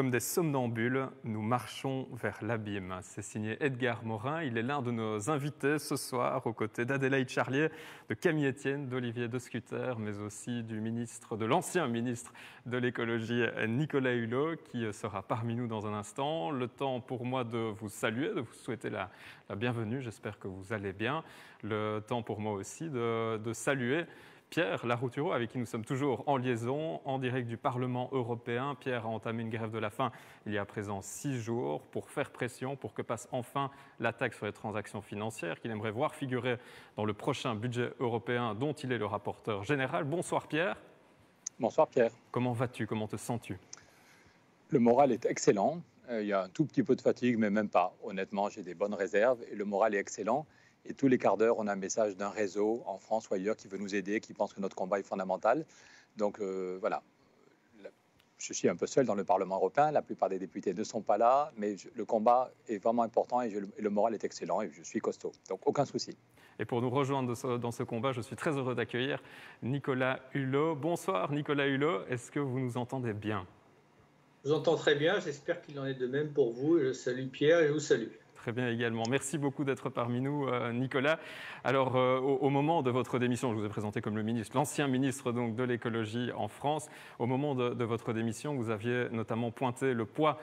Comme des somnambules, nous marchons vers l'abîme. C'est signé Edgar Morin. Il est l'un de nos invités ce soir, aux côtés d'Adélaïde Charlier, de Camille Etienne, d'Olivier De Scutter, mais aussi de l'ancien ministre de l'écologie, Nicolas Hulot, qui sera parmi nous dans un instant. Le temps pour moi de vous saluer, de vous souhaiter la bienvenue. J'espère que vous allez bien. Le temps pour moi aussi de saluer Pierre Larouturou, avec qui nous sommes toujours en liaison, en direct du Parlement européen. Pierre a entamé une grève de la faim il y a à présent 6 jours pour faire pression, pour que passe enfin la taxe sur les transactions financières qu'il aimerait voir figurer dans le prochain budget européen dont il est le rapporteur général. Bonsoir Pierre. Bonsoir Pierre. Comment vas-tu? Comment te sens-tu? Le moral est excellent. Il y a un tout petit peu de fatigue, mais même pas. Honnêtement, j'ai des bonnes réserves et le moral est excellent. Et tous les quarts d'heure, on a un message d'un réseau en France ou ailleurs qui veut nous aider, qui pense que notre combat est fondamental. Donc voilà, je suis un peu seul dans le Parlement européen. La plupart des députés ne sont pas là, mais le combat est vraiment important et le moral est excellent et je suis costaud. Donc aucun souci. Et pour nous rejoindre dans ce combat, je suis très heureux d'accueillir Nicolas Hulot. Bonsoir Nicolas Hulot, est-ce que vous nous entendez bien? Je vous entends très bien, j'espère qu'il en est de même pour vous. Je salue Pierre et je vous salue. Très bien également. Merci beaucoup d'être parmi nous, Nicolas. Alors, au moment de votre démission, je vous ai présenté comme le ministre, l'ancien ministre donc, de l'écologie en France. Au moment de votre démission, vous aviez notamment pointé le poids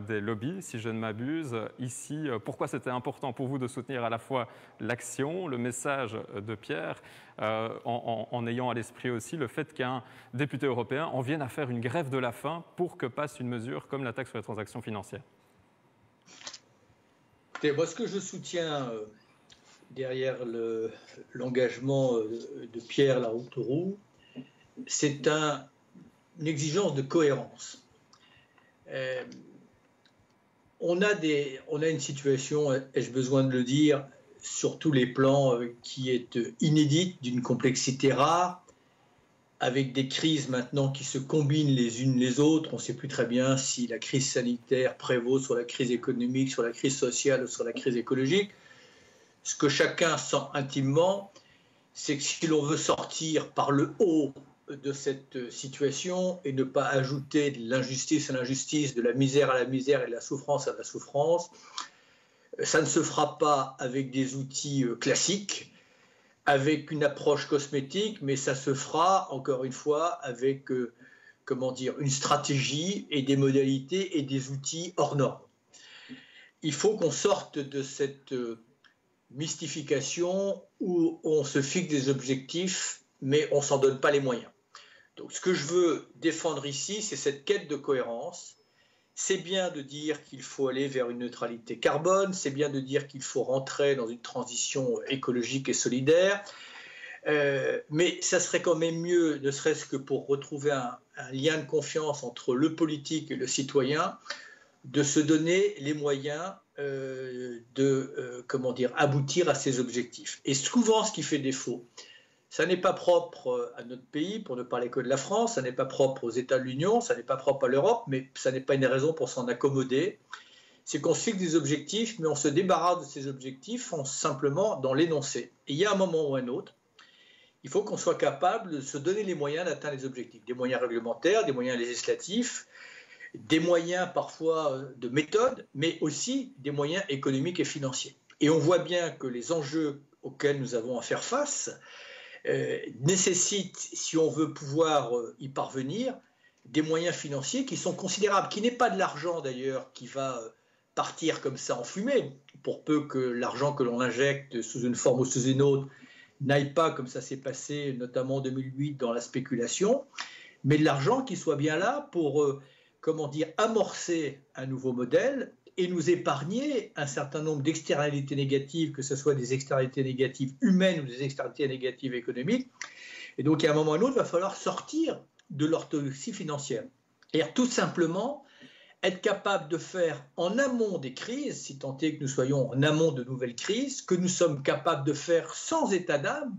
des lobbies, si je ne m'abuse. Ici, pourquoi c'était important pour vous de soutenir à la fois l'action, le message de Pierre, en ayant à l'esprit aussi le fait qu'un député européen en vienne à faire une grève de la faim pour que passe une mesure comme la taxe sur les transactions financières? Moi, ce que je soutiens derrière l'engagement de Pierre Larouturou, c'est une exigence de cohérence. On a une situation, ai-je besoin de le dire, sur tous les plans qui est inédite, d'une complexité rare, avec des crises maintenant qui se combinent les unes les autres. On ne sait plus très bien si la crise sanitaire prévaut sur la crise économique, sur la crise sociale ou sur la crise écologique. Ce que chacun sent intimement, c'est que si l'on veut sortir par le haut de cette situation et ne pas ajouter de l'injustice à l'injustice, de la misère à la misère et de la souffrance à la souffrance, ça ne se fera pas avec des outils classiques, avec une approche cosmétique, mais ça se fera, encore une fois, avec une stratégie et des modalités et des outils hors normes. Il faut qu'on sorte de cette mystification où on se fixe des objectifs, mais on ne s'en donne pas les moyens. Donc ce que je veux défendre ici, c'est cette quête de cohérence. C'est bien de dire qu'il faut aller vers une neutralité carbone, c'est bien de dire qu'il faut rentrer dans une transition écologique et solidaire, mais ça serait quand même mieux, ne serait-ce que pour retrouver un lien de confiance entre le politique et le citoyen, de se donner les moyens aboutir à ces objectifs. Et souvent, ce qui fait défaut, ça n'est pas propre à notre pays, pour ne parler que de la France, ça n'est pas propre aux États de l'Union, ça n'est pas propre à l'Europe, mais ça n'est pas une raison pour s'en accommoder. C'est qu'on se fixe des objectifs, mais on se débarrasse de ces objectifs simplement dans l'énoncé. Et il y a un moment ou un autre, il faut qu'on soit capable de se donner les moyens d'atteindre les objectifs. Des moyens réglementaires, des moyens législatifs, des moyens parfois de méthode, mais aussi des moyens économiques et financiers. Et on voit bien que les enjeux auxquels nous avons à faire face nécessite, si on veut pouvoir y parvenir, des moyens financiers qui sont considérables, qui n'est pas de l'argent d'ailleurs qui va partir comme ça en fumée, pour peu que l'argent que l'on injecte sous une forme ou sous une autre n'aille pas comme ça s'est passé notamment en 2008 dans la spéculation, mais de l'argent qui soit bien là pour amorcer un nouveau modèle et nous épargner un certain nombre d'externalités négatives, que ce soit des externalités négatives humaines ou des externalités négatives économiques. Et donc, à un moment ou à un autre, il va falloir sortir de l'orthodoxie financière. Et tout simplement, être capable de faire en amont des crises, si tant est que nous soyons en amont de nouvelles crises, que nous sommes capables de faire sans état d'âme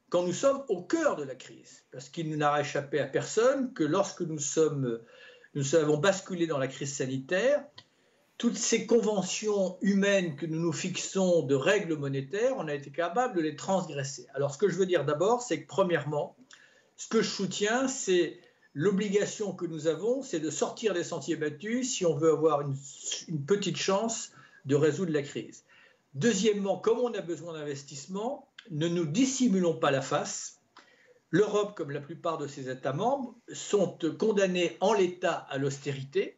quand nous sommes au cœur de la crise. Parce qu'il n'aura échappé à personne que lorsque nous avons basculé dans la crise sanitaire, toutes ces conventions humaines que nous nous fixons de règles monétaires, on a été capable de les transgresser. Alors ce que je veux dire d'abord, c'est que premièrement, ce que je soutiens, c'est l'obligation que nous avons, c'est de sortir des sentiers battus si on veut avoir une petite chance de résoudre la crise. Deuxièmement, comme on a besoin d'investissement, ne nous dissimulons pas la face. L'Europe, comme la plupart de ses États membres, sont condamnés en l'état à l'austérité.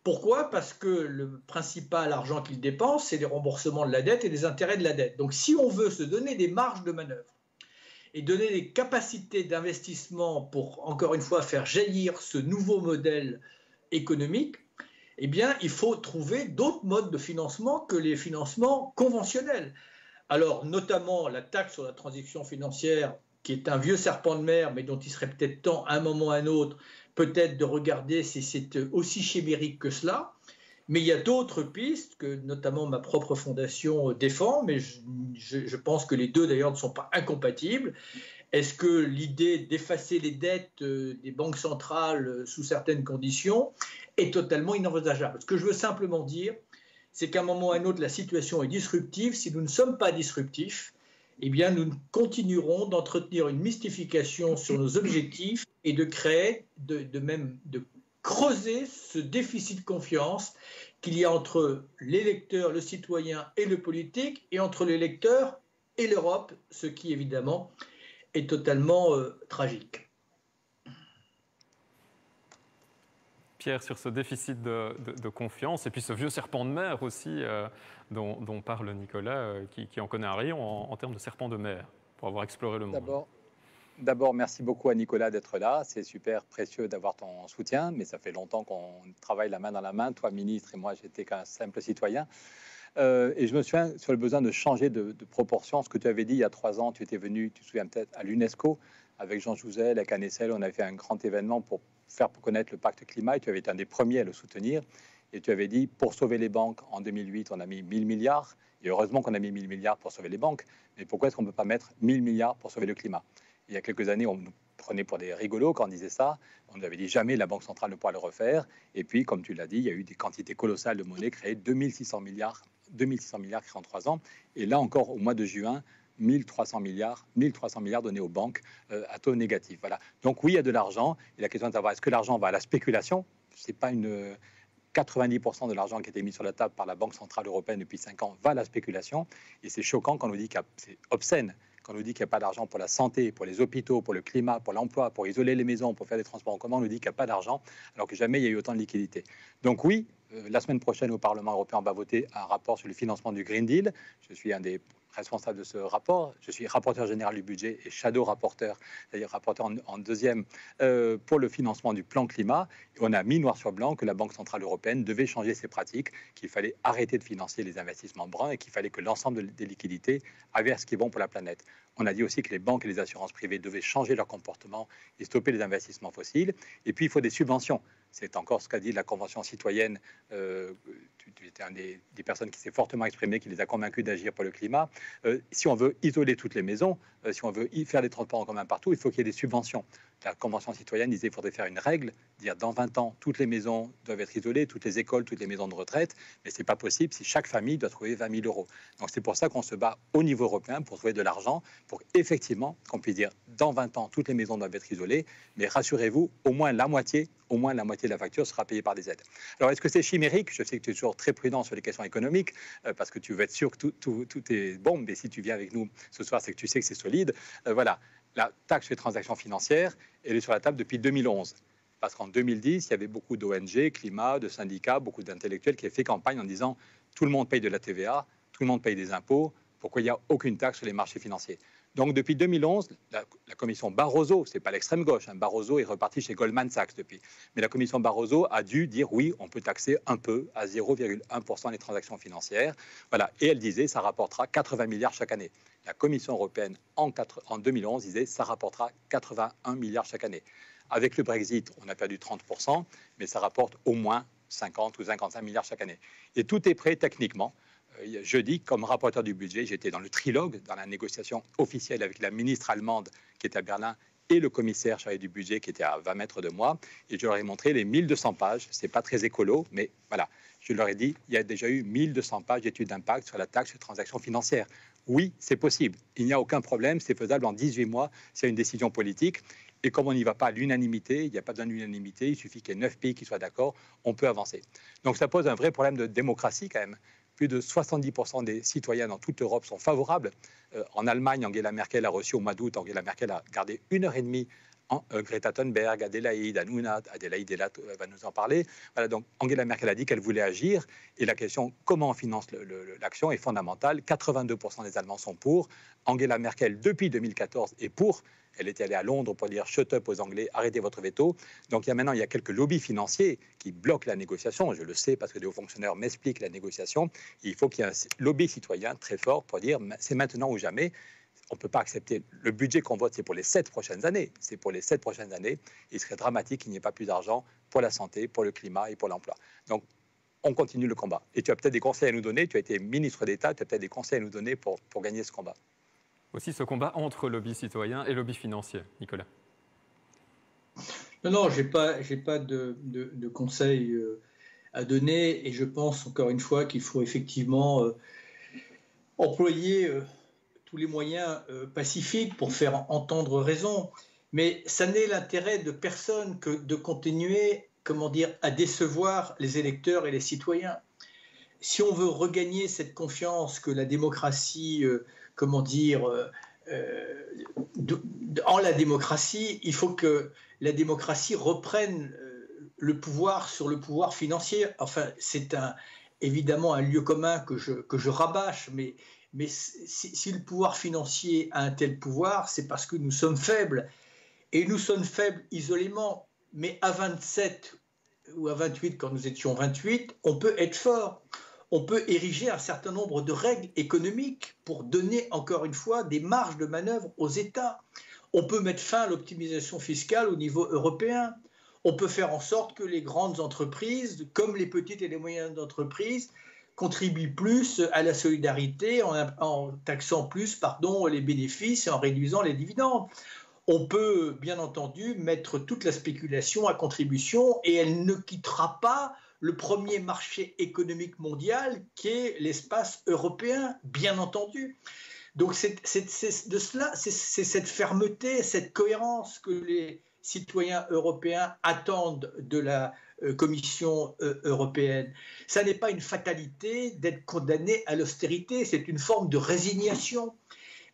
Pourquoi? Parce que le principal argent qu'ils dépensent, c'est les remboursements de la dette et les intérêts de la dette. Donc si on veut se donner des marges de manœuvre et donner des capacités d'investissement pour, encore une fois, faire jaillir ce nouveau modèle économique, eh bien, il faut trouver d'autres modes de financement que les financements conventionnels. Alors, notamment la taxe sur la transaction financière, qui est un vieux serpent de mer, mais dont il serait peut-être temps, à un moment ou à un autre, peut-être de regarder si c'est aussi chimérique que cela. Mais il y a d'autres pistes que notamment ma propre fondation défend, mais je pense que les deux d'ailleurs ne sont pas incompatibles. Est-ce que l'idée d'effacer les dettes des banques centrales sous certaines conditions est totalement inenvisageable? Ce que je veux simplement dire, c'est qu'à un moment ou à un autre, la situation est disruptive. Si nous ne sommes pas disruptifs, eh bien, nous continuerons d'entretenir une mystification sur nos objectifs et de créer, de creuser ce déficit de confiance qu'il y a entre l'électeur, le citoyen et le politique, et entre l'électeur et l'Europe, ce qui évidemment est totalement tragique. Pierre, sur ce déficit de confiance, et puis ce vieux serpent de mer aussi dont parle Nicolas, qui en connaît un rayon en termes de serpent de mer, pour avoir exploré le monde. D'abord, merci beaucoup à Nicolas d'être là. C'est super précieux d'avoir ton soutien, mais ça fait longtemps qu'on travaille la main dans la main, toi ministre et moi j'étais qu'un simple citoyen. Et je me souviens sur le besoin de changer de proportion. Ce que tu avais dit il y a 3 ans, tu étais venu, tu te souviens peut-être, à l'UNESCO avec Jean Jouzel, avec Anne Essel, on avait fait un grand événement pour faire connaître le pacte climat et tu avais été un des premiers à le soutenir. Et tu avais dit, pour sauver les banques, en 2008, on a mis 1000 milliards. Et heureusement qu'on a mis 1000 milliards pour sauver les banques. Mais pourquoi est-ce qu'on ne peut pas mettre 1000 milliards pour sauver le climat? Il y a quelques années, on nous prenait pour des rigolos quand on disait ça. On nous avait dit jamais la Banque centrale ne pourra le refaire. Et puis, comme tu l'as dit, il y a eu des quantités colossales de monnaie créées, 2600 milliards créés en 3 ans. Et là encore, au mois de juin, 1300 milliards donnés aux banques à taux négatif. Voilà. Donc oui, il y a de l'argent. Et la question est de savoir, est-ce que l'argent va à la spéculation? C'est pas 90% de l'argent qui a été mis sur la table par la Banque centrale européenne depuis 5 ans va à la spéculation. Et c'est choquant quand on nous dit c'est obscène. Quand on nous dit qu'il n'y a pas d'argent pour la santé, pour les hôpitaux, pour le climat, pour l'emploi, pour isoler les maisons, pour faire des transports en commun, on nous dit qu'il n'y a pas d'argent, alors que jamais il y a eu autant de liquidités. Donc oui, la semaine prochaine au Parlement européen, on va voter un rapport sur le financement du Green Deal. Je suis un des responsables de ce rapport. Je suis rapporteur général du budget et shadow rapporteur, c'est-à-dire rapporteur en deuxième pour le financement du plan climat. Et on a mis noir sur blanc que la Banque centrale européenne devait changer ses pratiques, qu'il fallait arrêter de financer les investissements bruns et qu'il fallait que l'ensemble des liquidités aille vers ce qui est bon pour la planète. On a dit aussi que les banques et les assurances privées devaient changer leur comportement et stopper les investissements fossiles. Et puis, il faut des subventions. C'est encore ce qu'a dit la Convention citoyenne. Tu étais une des personnes qui s'est fortement exprimée, qui les a convaincus d'agir pour le climat. Si on veut isoler toutes les maisons, si on veut faire des transports en commun partout, il faut qu'il y ait des subventions. La Convention citoyenne disait qu'il faudrait faire une règle, dire dans 20 ans, toutes les maisons doivent être isolées, toutes les écoles, toutes les maisons de retraite, mais ce n'est pas possible si chaque famille doit trouver 20 000 euros. Donc c'est pour ça qu'on se bat au niveau européen pour trouver de l'argent, pour effectivement qu'on puisse dire dans 20 ans, toutes les maisons doivent être isolées, mais rassurez-vous, au moins la moitié de la facture sera payée par des aides. Alors est-ce que c'est chimérique? Je sais que tu es toujours très prudent sur les questions économiques, parce que tu veux être sûr que tout est bon, mais si tu viens avec nous ce soir, c'est que tu sais que c'est solide. Voilà. La taxe sur les transactions financières, elle est sur la table depuis 2011. Parce qu'en 2010, il y avait beaucoup d'ONG, climat, de syndicats, beaucoup d'intellectuels qui avaient fait campagne en disant tout le monde paye de la TVA, tout le monde paye des impôts, pourquoi il n'y a aucune taxe sur les marchés financiers? Donc depuis 2011, la commission Barroso, ce n'est pas l'extrême gauche, Barroso est reparti chez Goldman Sachs depuis, mais la commission Barroso a dû dire oui, on peut taxer un peu à 0,1% les transactions financières. Voilà. Et elle disait ça rapportera 80 milliards chaque année. La Commission européenne en 2011 disait ça rapportera 81 milliards chaque année. Avec le Brexit, on a perdu 30%, mais ça rapporte au moins 50 ou 55 milliards chaque année. Et tout est prêt techniquement. Jeudi, comme rapporteur du budget, j'étais dans le trilogue, dans la négociation officielle avec la ministre allemande qui était à Berlin et le commissaire chargé du budget qui était à 20 mètres de moi. Et je leur ai montré les 1200 pages. Ce n'est pas très écolo, mais voilà. Je leur ai dit, il y a déjà eu 1200 pages d'études d'impact sur la taxe sur les transactions financières. Oui, c'est possible. Il n'y a aucun problème. C'est faisable en 18 mois s'il y a une décision politique. Et comme on n'y va pas à l'unanimité, il n'y a pas besoin d'unanimité, il suffit qu'il y ait 9 pays qui soient d'accord, on peut avancer. Donc ça pose un vrai problème de démocratie quand même. Plus de 70% des citoyens dans toute l'Europe sont favorables. En Allemagne, Angela Merkel a reçu au mois d'août, Angela Merkel a gardé 1h30 Greta Thunberg, Adélaïde, Hanouna, Adélaïde est là, va nous en parler. Voilà, donc Angela Merkel a dit qu'elle voulait agir et la question comment on finance l'action est fondamentale. 82% des Allemands sont pour. Angela Merkel, depuis 2014, est pour. Elle était allée à Londres pour dire « shut up » aux Anglais, arrêtez votre veto. Donc maintenant, il y a quelques lobbies financiers qui bloquent la négociation. Je le sais parce que des hauts fonctionnaires m'expliquent la négociation. Il faut qu'il y ait un lobby citoyen très fort pour dire « c'est maintenant ou jamais ». On ne peut pas accepter. Le budget qu'on vote, c'est pour les 7 prochaines années. C'est pour les 7 prochaines années. Il serait dramatique qu'il n'y ait pas plus d'argent pour la santé, pour le climat et pour l'emploi. Donc, on continue le combat. Et tu as peut-être des conseils à nous donner. Tu as été ministre d'État. Tu as peut-être des conseils à nous donner pour gagner ce combat. Aussi ce combat entre lobby citoyen et lobby financier. Nicolas. Non, je n'ai pas de conseils à donner. Et je pense, encore une fois, qu'il faut effectivement employer tous les moyens pacifiques pour faire entendre raison. Mais ça n'est l'intérêt de personne que de continuer, à décevoir les électeurs et les citoyens. Si on veut regagner cette confiance que la démocratie, en la démocratie, il faut que la démocratie reprenne le pouvoir sur le pouvoir financier. Enfin, c'est évidemment un lieu commun que je rabâche, mais si le pouvoir financier a un tel pouvoir, c'est parce que nous sommes faibles. Et nous sommes faibles isolément. Mais à 27 ou à 28, quand nous étions 28, on peut être fort. On peut ériger un certain nombre de règles économiques pour donner, encore une fois, des marges de manœuvre aux États. On peut mettre fin à l'optimisation fiscale au niveau européen. On peut faire en sorte que les grandes entreprises, comme les petites et les moyennes entreprises, contribuent plus à la solidarité en taxant plus les bénéfices et en réduisant les dividendes. On peut, bien entendu, mettre toute la spéculation à contribution et elle ne quittera pas le premier marché économique mondial qui est l'espace européen, bien entendu. Donc c'est cette fermeté, cette cohérence que les citoyens européens attendent de la Commission européenne. Ça n'est pas une fatalité d'être condamné à l'austérité, c'est une forme de résignation.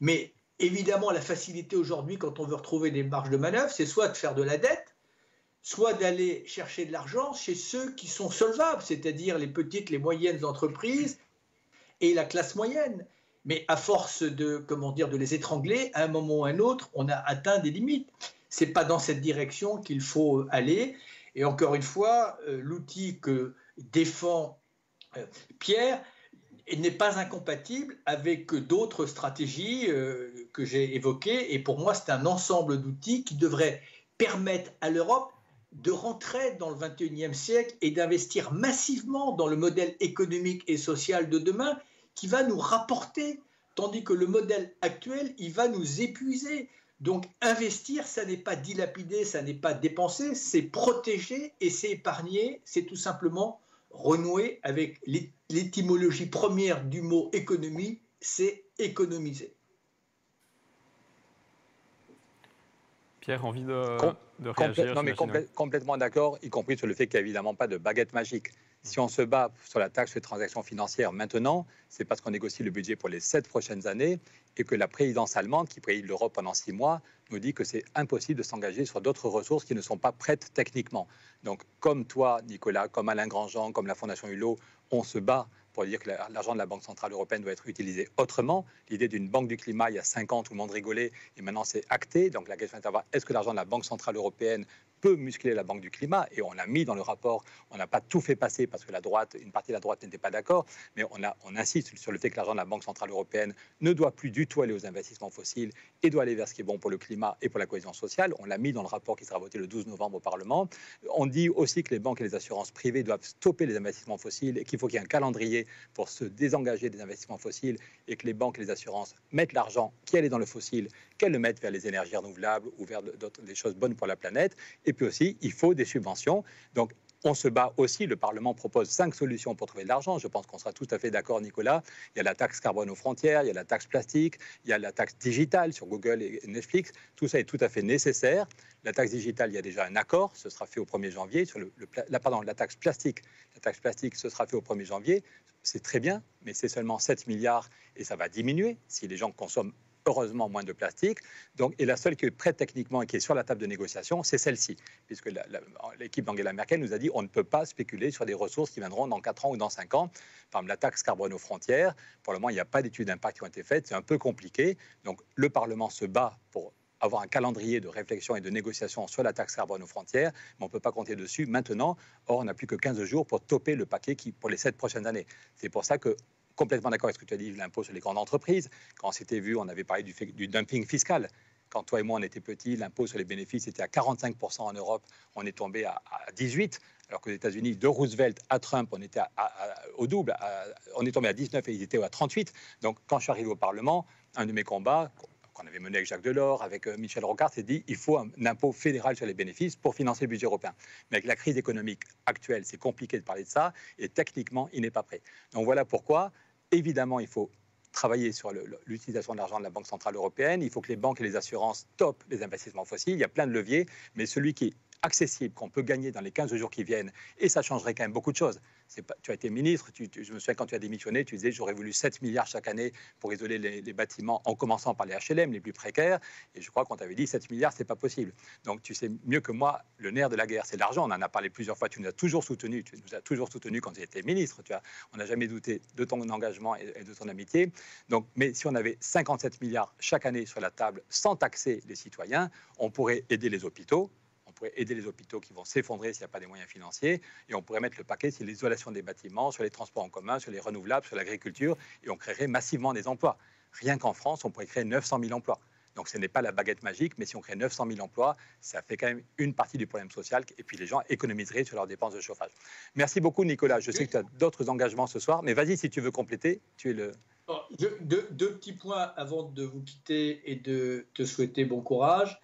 Mais évidemment, la facilité aujourd'hui, quand on veut retrouver des marges de manœuvre, c'est soit de faire de la dette, soit d'aller chercher de l'argent chez ceux qui sont solvables, c'est-à-dire les petites, les moyennes entreprises et la classe moyenne. Mais à force de les étrangler, à un moment ou à un autre, on a atteint des limites. Ce n'est pas dans cette direction qu'il faut aller. Et encore une fois, l'outil que défend Pierre n'est pas incompatible avec d'autres stratégies que j'ai évoquées. Et pour moi, c'est un ensemble d'outils qui devrait permettre à l'Europe de rentrer dans le XXIe siècle et d'investir massivement dans le modèle économique et social de demain qui va nous rapporter, tandis que le modèle actuel, il va nous épuiser. Donc investir, ça n'est pas dilapider, ça n'est pas dépenser, c'est protéger et c'est épargner, c'est tout simplement renouer avec l'étymologie première du mot économie, c'est économiser. Pierre, envie de réagir? Non, mais complètement d'accord, y compris sur le fait qu'il n'y a évidemment pas de baguette magique. Si on se bat sur la taxe sur les transactions financières maintenant, c'est parce qu'on négocie le budget pour les 7 prochaines années et que la présidence allemande, qui préside l'Europe pendant 6 mois, nous dit que c'est impossible de s'engager sur d'autres ressources qui ne sont pas prêtes techniquement. Donc, comme toi, Nicolas, comme Alain Grandjean, comme la Fondation Hulot, on se bat pour dire que l'argent de la Banque centrale européenne doit être utilisé autrement. L'idée d'une banque du climat, il y a 5 ans, tout le monde rigolait, et maintenant c'est acté. Donc la question est de savoir, est-ce que l'argent de la Banque centrale européenne peut muscler la Banque du climat? Et on l'a mis dans le rapport, on n'a pas tout fait passer parce que une partie de la droite n'était pas d'accord, mais on insiste sur le fait que l'argent de la Banque centrale européenne ne doit plus du tout aller aux investissements fossiles et doit aller vers ce qui est bon pour le climat et pour la cohésion sociale. On l'a mis dans le rapport qui sera voté le 12 novembre au Parlement. On dit aussi que les banques et les assurances privées doivent stopper les investissements fossiles et qu'il faut qu'il y ait un calendrier pour se désengager des investissements fossiles et que les banques et les assurances mettent l'argent qui allait dans le fossile, qu'elles le mettent vers les énergies renouvelables ou vers des choses bonnes pour la planète. Et puis aussi, il faut des subventions. Donc, On se bat aussi, le Parlement propose 5 solutions pour trouver de l'argent. Je pense qu'on sera tout à fait d'accord, Nicolas. Il y a la taxe carbone aux frontières, il y a la taxe plastique, il y a la taxe digitale sur Google et Netflix. Tout ça est tout à fait nécessaire. La taxe digitale, il y a déjà un accord, ce sera fait au 1er janvier. Sur la taxe plastique, ce sera fait au 1er janvier. C'est très bien, mais c'est seulement 7 milliards et ça va diminuer si les gens consomment heureusement moins de plastique. Donc, et la seule qui est prête techniquement et qui est sur la table de négociation, c'est celle-ci, puisque l'équipe d'Angela Merkel nous a dit on ne peut pas spéculer sur des ressources qui viendront dans 4 ans ou dans 5 ans. Par exemple, la taxe carbone aux frontières, pour le moment, il n'y a pas d'études d'impact qui ont été faites, c'est un peu compliqué. Donc, le Parlement se bat pour avoir un calendrier de réflexion et de négociation sur la taxe carbone aux frontières, mais on ne peut pas compter dessus maintenant. Or, on n'a plus que 15 jours pour toper le paquet pour les 7 prochaines années. C'est pour ça que complètement d'accord avec ce que tu as dit, l'impôt sur les grandes entreprises. Quand on s'était vu, on avait parlé du dumping fiscal. Quand toi et moi, on était petits, l'impôt sur les bénéfices était à 45% en Europe. On est tombé à 18%, alors qu'aux États-Unis, de Roosevelt à Trump, on était au double. On est tombé à 19% et ils étaient à 38%. Donc, quand je suis arrivé au Parlement, un de mes combats, qu'on avait mené avec Jacques Delors, avec Michel Rocard, c'est dit il faut un impôt fédéral sur les bénéfices pour financer le budget européen. Mais avec la crise économique actuelle, c'est compliqué de parler de ça et techniquement, il n'est pas prêt. Donc voilà pourquoi, évidemment, il faut travailler sur l'utilisation de l'argent de la Banque centrale européenne. Il faut que les banques et les assurances topent les investissements fossiles. Il y a plein de leviers, mais celui qui est accessible, qu'on peut gagner dans les 15 jours qui viennent, et ça changerait quand même beaucoup de choses. Tu as été ministre, je me souviens quand tu as démissionné, tu disais j'aurais voulu 7 milliards chaque année pour isoler les bâtiments, en commençant par les HLM, les plus précaires, et je crois qu'on t'avait dit 7 milliards, c'est pas possible. Donc tu sais mieux que moi, le nerf de la guerre, c'est l'argent. On en a parlé plusieurs fois, tu nous as toujours soutenu quand tu étais ministre, on n'a jamais douté de ton engagement et de ton amitié. Donc, mais si on avait 57 milliards chaque année sur la table, sans taxer les citoyens, on pourrait aider les hôpitaux. On pourrait aider les hôpitaux qui vont s'effondrer s'il n'y a pas des moyens financiers. Et on pourrait mettre le paquet sur l'isolation des bâtiments, sur les transports en commun, sur les renouvelables, sur l'agriculture. Et on créerait massivement des emplois. Rien qu'en France, on pourrait créer 900 000 emplois. Donc ce n'est pas la baguette magique, mais si on crée 900 000 emplois, ça fait quand même une partie du problème social. Et puis les gens économiseraient sur leurs dépenses de chauffage. Merci beaucoup, Nicolas. Je sais que tu as d'autres engagements ce soir, mais vas-y si tu veux compléter. Tu es le... Deux petits points avant de vous quitter et de te souhaiter bon courage.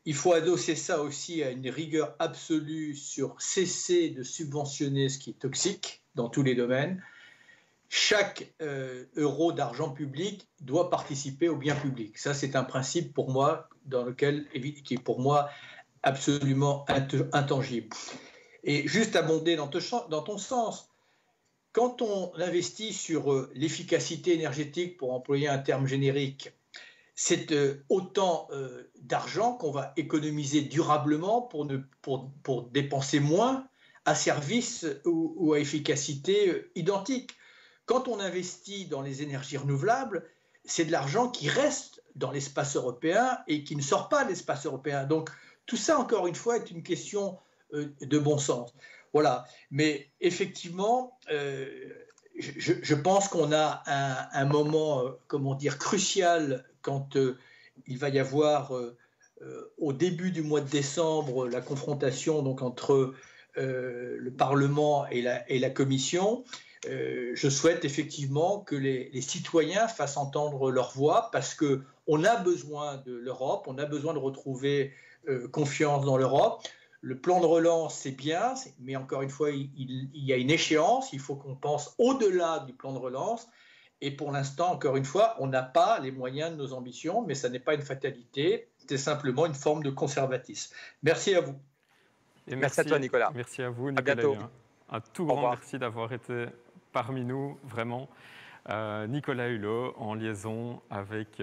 Il faut adosser ça aussi à une rigueur absolue sur cesser de subventionner ce qui est toxique dans tous les domaines. Chaque euro d'argent public doit participer au bien public. Ça, c'est un principe pour moi qui est pour moi absolument intangible. Et juste abonder dans ton sens, quand on investit sur l'efficacité énergétique, pour employer un terme générique, c'est autant d'argent qu'on va économiser durablement pour dépenser moins à service ou à efficacité identique. Quand on investit dans les énergies renouvelables, c'est de l'argent qui reste dans l'espace européen et qui ne sort pas de l'espace européen. Donc tout ça, encore une fois, est une question de bon sens. Voilà. Mais effectivement, je pense qu'on a un moment, crucial quand il va y avoir au début du mois de décembre la confrontation donc, entre le Parlement et la Commission. Je souhaite effectivement que les citoyens fassent entendre leur voix parce qu'on a besoin de l'Europe, on a besoin de retrouver confiance dans l'Europe. Le plan de relance, c'est bien, mais encore une fois, il y a une échéance. Il faut qu'on pense au-delà du plan de relance. Et pour l'instant, encore une fois, on n'a pas les moyens de nos ambitions, mais ça n'est pas une fatalité. C'est simplement une forme de conservatisme. Merci à vous. Et merci à toi, Nicolas. Merci à vous, Nicolas. À bientôt. Un tout grand merci d'avoir été parmi nous, vraiment. Nicolas Hulot en liaison avec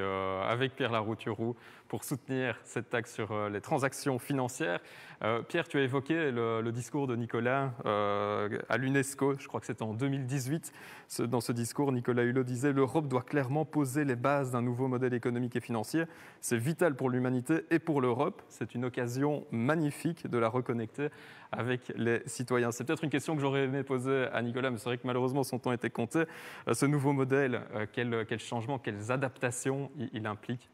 Pierre Larouturou pour soutenir cette taxe sur les transactions financières. Pierre, tu as évoqué le discours de Nicolas à l'UNESCO, je crois que c'était en 2018. Dans ce discours, Nicolas Hulot disait « L'Europe doit clairement poser les bases d'un nouveau modèle économique et financier. C'est vital pour l'humanité et pour l'Europe. C'est une occasion magnifique de la reconnecter avec les citoyens. » C'est peut-être une question que j'aurais aimé poser à Nicolas, mais c'est vrai que malheureusement son temps était compté. Ce nouveau modèle, quel changement, quelles adaptations il implique?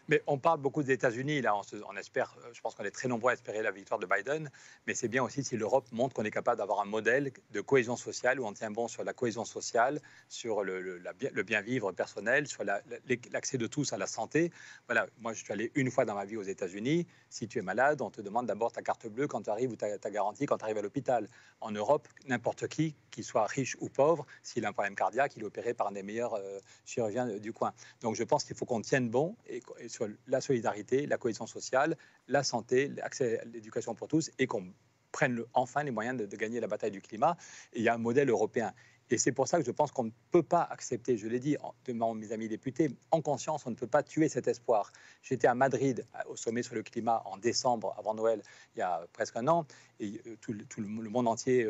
Mais on parle beaucoup des États-Unis, là, on espère, je pense qu'on est très nombreux à espérer la victoire de Biden, mais c'est bien aussi si l'Europe montre qu'on est capable d'avoir un modèle de cohésion sociale où on tient bon sur la cohésion sociale, sur le bien-vivre personnel, sur l'accès de tous à la santé. Voilà, moi je suis allé une fois dans ma vie aux États-Unis. Si tu es malade, on te demande d'abord ta carte bleue quand tu arrives ou ta garantie quand tu arrives à l'hôpital. En Europe, n'importe qui, qu'il soit riche ou pauvre, s'il a un problème cardiaque, il est opéré par un des meilleurs chirurgiens du coin. Donc je pense qu'il faut qu'on tienne bon et sur la solidarité, la cohésion sociale, la santé, l'accès à l'éducation pour tous et qu'on prenne enfin les moyens de gagner la bataille du climat. Et il y a un modèle européen. Et c'est pour ça que je pense qu'on ne peut pas accepter, je l'ai dit devant mes amis députés, en conscience, on ne peut pas tuer cet espoir. J'étais à Madrid, au sommet sur le climat, en décembre, avant Noël, il y a presque un an, et tout le monde entier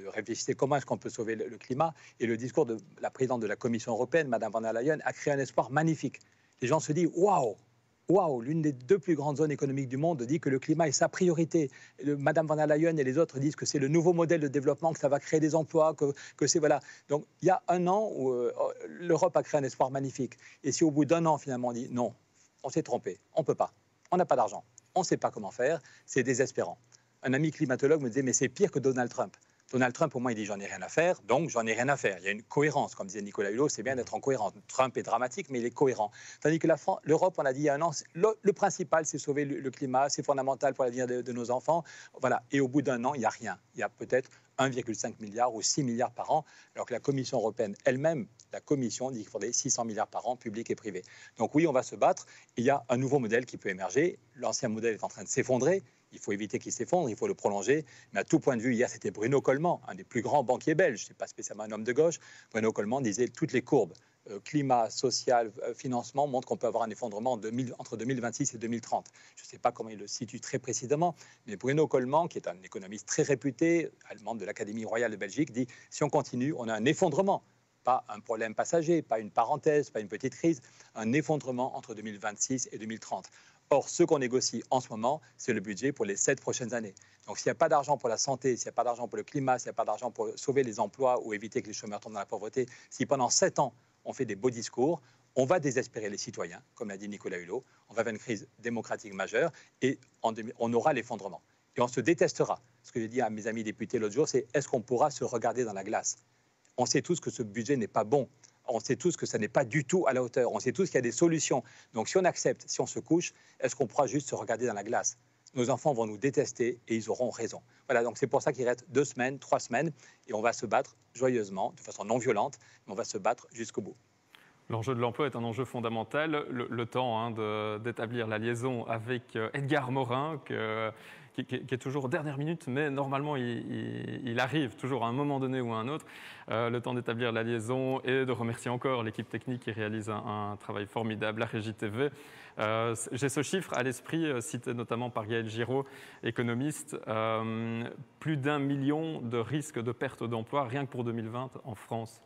réfléchissait comment est-ce qu'on peut sauver le climat. Et le discours de la présidente de la Commission européenne, Mme von der Leyen, a créé un espoir magnifique. Les gens se disent « Waouh !» Waouh, l'une des 2 plus grandes zones économiques du monde dit que le climat est sa priorité. Madame von der Leyen et les autres disent que c'est le nouveau modèle de développement, que ça va créer des emplois, que c'est voilà. Donc il y a un an où l'Europe a créé un espoir magnifique. Et si au bout d'un an finalement on dit non, on s'est trompé, on peut pas, on n'a pas d'argent, on ne sait pas comment faire, c'est désespérant. Un ami climatologue me disait mais c'est pire que Donald Trump. Donald Trump, pour moi, il dit « j'en ai rien à faire », donc j'en ai rien à faire. Il y a une cohérence, comme disait Nicolas Hulot, c'est bien d'être en cohérence. Trump est dramatique, mais il est cohérent. Tandis que l'Europe, on a dit il y a un an, le principal, c'est sauver le climat, c'est fondamental pour l'avenir de nos enfants. Voilà. Et au bout d'un an, il n'y a rien. Il y a peut-être 1,5 milliard ou 6 milliards par an, alors que la Commission européenne elle-même, la Commission dit qu'il faudrait 600 milliards par an, public et privé. Donc oui, on va se battre. Il y a un nouveau modèle qui peut émerger. L'ancien modèle est en train de s'effondrer. Il faut éviter qu'il s'effondre, il faut le prolonger. Mais à tout point de vue, hier, c'était Bruno Coleman, un des plus grands banquiers belges. Ce n'est pas spécialement un homme de gauche. Bruno Coleman disait toutes les courbes, climat, social, financement, montrent qu'on peut avoir un effondrement entre 2026 et 2030. Je ne sais pas comment il le situe très précisément, mais Bruno Coleman, qui est un économiste très réputé, membre de l'Académie royale de Belgique, dit si on continue, on a un effondrement. Pas un problème passager, pas une parenthèse, pas une petite crise, un effondrement entre 2026 et 2030. Or, ce qu'on négocie en ce moment, c'est le budget pour les 7 prochaines années. Donc, s'il n'y a pas d'argent pour la santé, s'il n'y a pas d'argent pour le climat, s'il n'y a pas d'argent pour sauver les emplois ou éviter que les chômeurs tombent dans la pauvreté, si pendant 7 ans, on fait des beaux discours, on va désespérer les citoyens, comme l'a dit Nicolas Hulot, on va vers une crise démocratique majeure et on aura l'effondrement. Et on se détestera. Ce que j'ai dit à mes amis députés l'autre jour, c'est est-ce qu'on pourra se regarder dans la glace ? On sait tous que ce budget n'est pas bon. On sait tous que ça n'est pas du tout à la hauteur. On sait tous qu'il y a des solutions. Donc si on accepte, si on se couche, est-ce qu'on pourra juste se regarder dans la glace ? Nos enfants vont nous détester et ils auront raison. Voilà, donc c'est pour ça qu'il reste 2 semaines, 3 semaines et on va se battre joyeusement, de façon non violente, mais on va se battre jusqu'au bout. L'enjeu de l'emploi est un enjeu fondamental. Le temps d'établir la liaison avec Edgar Morin, qui est toujours dernière minute, mais normalement il arrive toujours à un moment donné ou à un autre. Le temps d'établir la liaison et de remercier encore l'équipe technique qui réalise un travail formidable, la Régie TV. J'ai ce chiffre à l'esprit, cité notamment par Gaël Giraud, économiste. Plus d'1 million de risques de perte d'emploi rien que pour 2020 en France.